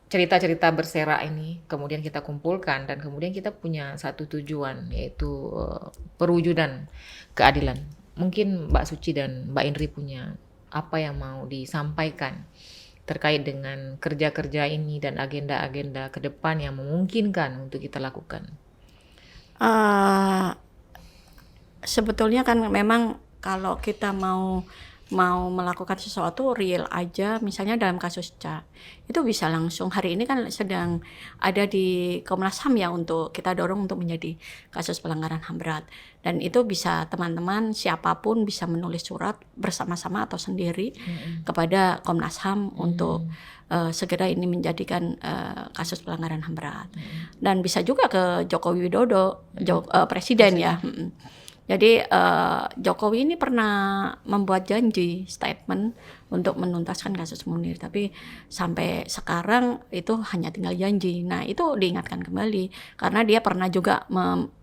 cerita-cerita berserak ini kemudian kita kumpulkan dan kemudian kita punya satu tujuan, yaitu perwujudan keadilan. Mungkin Mbak Suci dan Mbak Indri punya apa yang mau disampaikan terkait dengan kerja-kerja ini dan agenda-agenda ke depan yang memungkinkan untuk kita lakukan. Sebetulnya kan memang kalau kita mau mau melakukan sesuatu real aja, misalnya dalam kasus Ca, itu bisa langsung. Hari ini kan sedang ada di Komnas HAM ya, untuk kita dorong untuk menjadi kasus pelanggaran HAM berat. Dan itu bisa teman-teman siapapun bisa menulis surat bersama-sama atau sendiri kepada Komnas HAM untuk segera ini menjadikan kasus pelanggaran HAM berat. Dan bisa juga ke Joko Widodo, Presiden ya. Jadi Jokowi ini pernah membuat janji statement untuk menuntaskan kasus Munir, tapi sampai sekarang itu hanya tinggal janji. Nah itu diingatkan kembali karena dia pernah juga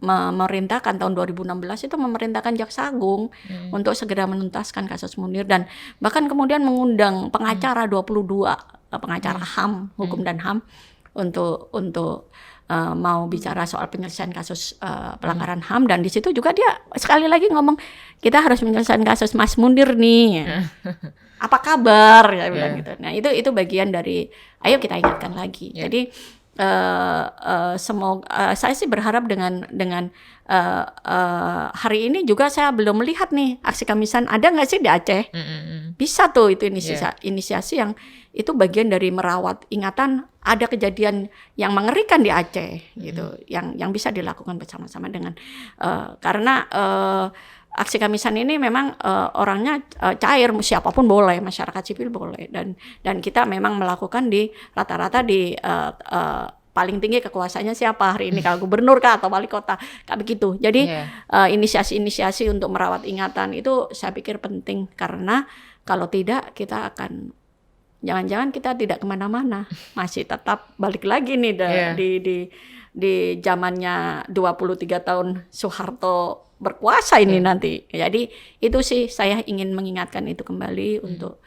memerintahkan tahun 2016 itu memerintahkan Jaksa Agung untuk segera menuntaskan kasus Munir, dan bahkan kemudian mengundang pengacara 22 pengacara HAM, hukum dan HAM untuk mau bicara soal penyelesaian kasus pelanggaran HAM. Dan di situ juga dia sekali lagi ngomong kita harus menyelesaikan kasus Mas Munir nih. Apa kabar? Ya bilang gitu. Nah itu bagian dari ayo kita ingatkan lagi. Jadi semoga saya sih berharap dengan hari ini juga saya belum melihat nih aksi Kamisan ada nggak sih di Aceh? Bisa tuh itu inisiasi yang itu bagian dari merawat ingatan ada kejadian yang mengerikan di Aceh gitu, yang bisa dilakukan bersama-sama dengan karena aksi Kamisan ini memang orangnya cair, siapapun boleh, masyarakat sipil boleh, dan kita memang melakukan di rata-rata di paling tinggi kekuasaannya siapa hari ini, kalau gubernur kah atau wali kota, kayak begitu. Jadi inisiasi-inisiasi untuk merawat ingatan itu saya pikir penting, karena kalau tidak kita akan jangan-jangan kita tidak kemana-mana, masih tetap balik lagi nih di zamannya 23 tahun Soeharto berkuasa ini nanti. Jadi itu sih saya ingin mengingatkan itu kembali untuk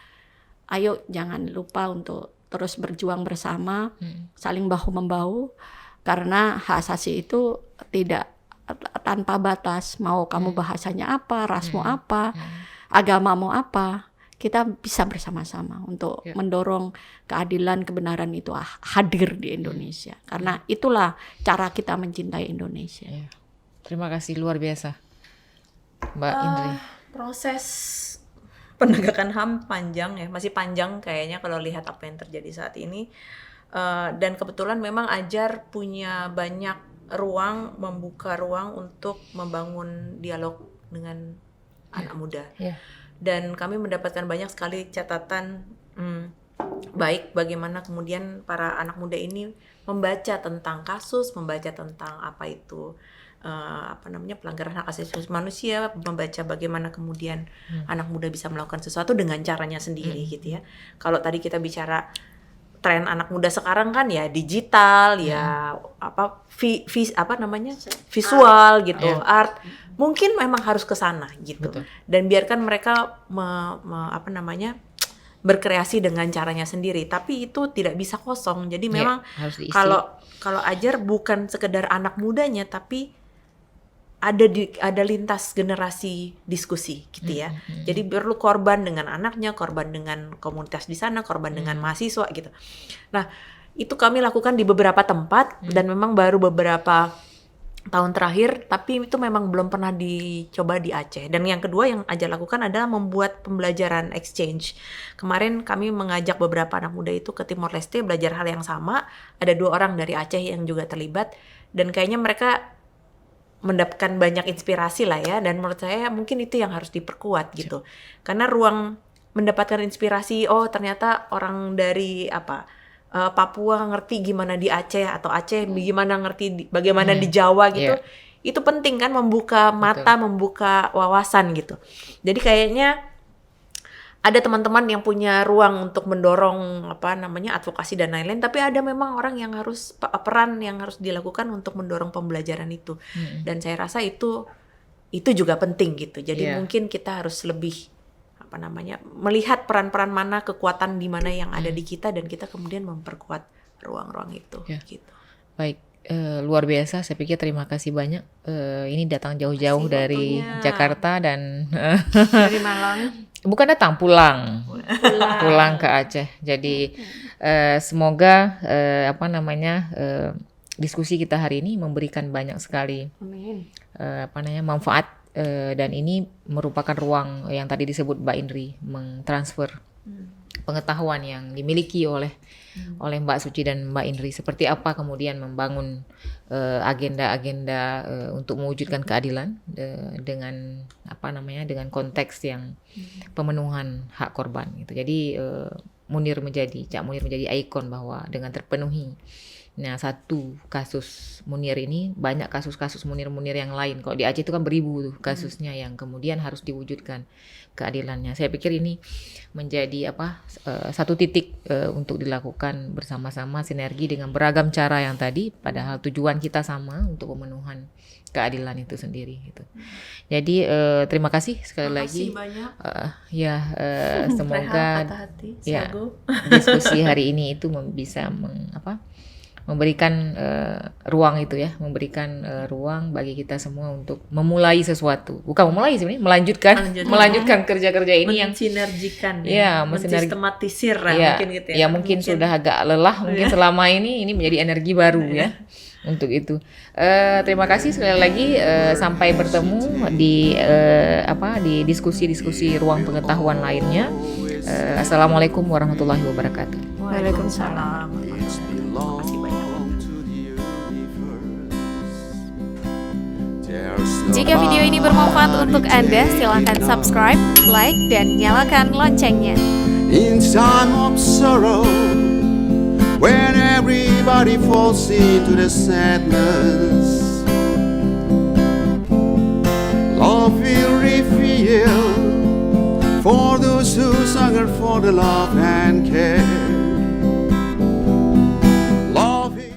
ayo jangan lupa untuk terus berjuang bersama, saling bahu-membahu, karena hak asasi itu tidak tanpa batas. Mau kamu bahasanya apa, rasmu apa, agamamu apa, kita bisa bersama-sama untuk mendorong keadilan, kebenaran itu hadir di Indonesia. Karena itulah cara kita mencintai Indonesia. Terima kasih, luar biasa Mbak Indri. Proses penegakan HAM panjang ya, masih panjang kayaknya kalau lihat apa yang terjadi saat ini. Dan kebetulan memang Ajar punya banyak ruang, membuka ruang untuk membangun dialog dengan anak muda. Dan kami mendapatkan banyak sekali catatan baik bagaimana kemudian para anak muda ini membaca tentang kasus, membaca tentang apa itu pelanggaran hak asasi manusia, membaca bagaimana kemudian anak muda bisa melakukan sesuatu dengan caranya sendiri gitu ya. Kalau tadi kita bicara tren anak muda sekarang kan ya digital, ya visual gitu, art. Mungkin memang harus ke sana gitu. Betul. Dan biarkan mereka berkreasi dengan caranya sendiri, tapi itu tidak bisa kosong. Jadi memang kalau Ajar bukan sekedar anak mudanya, tapi ada lintas generasi diskusi gitu ya. Jadi perlu korban dengan anaknya, korban dengan komunitas di sana, korban dengan mahasiswa gitu. Nah, itu kami lakukan di beberapa tempat dan memang baru beberapa tahun terakhir, tapi itu memang belum pernah dicoba di Aceh. Dan yang kedua yang Ajar lakukan adalah membuat pembelajaran exchange. Kemarin kami mengajak beberapa anak muda itu ke Timor Leste belajar hal yang sama. Ada 2 orang dari Aceh yang juga terlibat, dan kayaknya mereka mendapatkan banyak inspirasi lah ya. Dan menurut saya mungkin itu yang harus diperkuat gitu. Karena ruang mendapatkan inspirasi, oh ternyata orang dari Papua ngerti gimana di Aceh, atau Aceh gimana ngerti bagaimana di Jawa gitu. Itu penting kan, membuka mata, membuka wawasan gitu. Jadi kayaknya ada teman-teman yang punya ruang untuk mendorong advokasi dan lain-lain, tapi ada memang orang yang harus peran yang harus dilakukan untuk mendorong pembelajaran itu. Dan saya rasa itu juga penting gitu. Jadi mungkin kita harus lebih melihat peran-peran mana, kekuatan di mana yang ada di kita, dan kita kemudian memperkuat ruang-ruang itu gitu. Baik, luar biasa. Saya pikir terima kasih banyak. Ini datang jauh-jauh dari Jakarta dan Dari Malang. Bukan datang, pulang ke Aceh. Jadi semoga diskusi kita hari ini memberikan banyak sekali manfaat Dan ini merupakan ruang yang tadi disebut Mbak Indri, mentransfer pengetahuan yang dimiliki oleh Mbak Suci dan Mbak Indri, seperti apa kemudian membangun agenda-agenda untuk mewujudkan keadilan dengan dengan konteks yang pemenuhan hak korban gitu. Jadi Cak Munir menjadi ikon bahwa dengan terpenuhi satu kasus Munir ini, banyak kasus-kasus Munir-Munir yang lain. Kalau di Aceh itu kan beribu tuh kasusnya yang kemudian harus diwujudkan keadilannya. Saya pikir ini menjadi satu titik untuk dilakukan bersama-sama, sinergi dengan beragam cara yang tadi, padahal tujuan kita sama untuk pemenuhan keadilan itu sendiri gitu. Jadi terima kasih sekali lagi. Banyak. Semoga hati-hati, diskusi hari ini itu bisa memberikan ruang itu ya, memberikan ruang bagi kita semua untuk memulai sesuatu. Bukan memulai sebenarnya, melanjutkan kerja-kerja ini yang mensinergikan mensistematisir mungkin gitu ya. Ya mungkin sudah agak lelah mungkin selama ini menjadi energi baru ya. Untuk itu terima kasih sekali lagi, sampai bertemu di diskusi-diskusi ruang pengetahuan lainnya. Assalamualaikum warahmatullahi wabarakatuh. Waalaikumsalam. Jika video ini bermanfaat untuk Anda, silakan subscribe, like, dan nyalakan loncengnya. In time of sorrow, when everybody falls into the sadness, love will reveal for those who hunger for the love and care.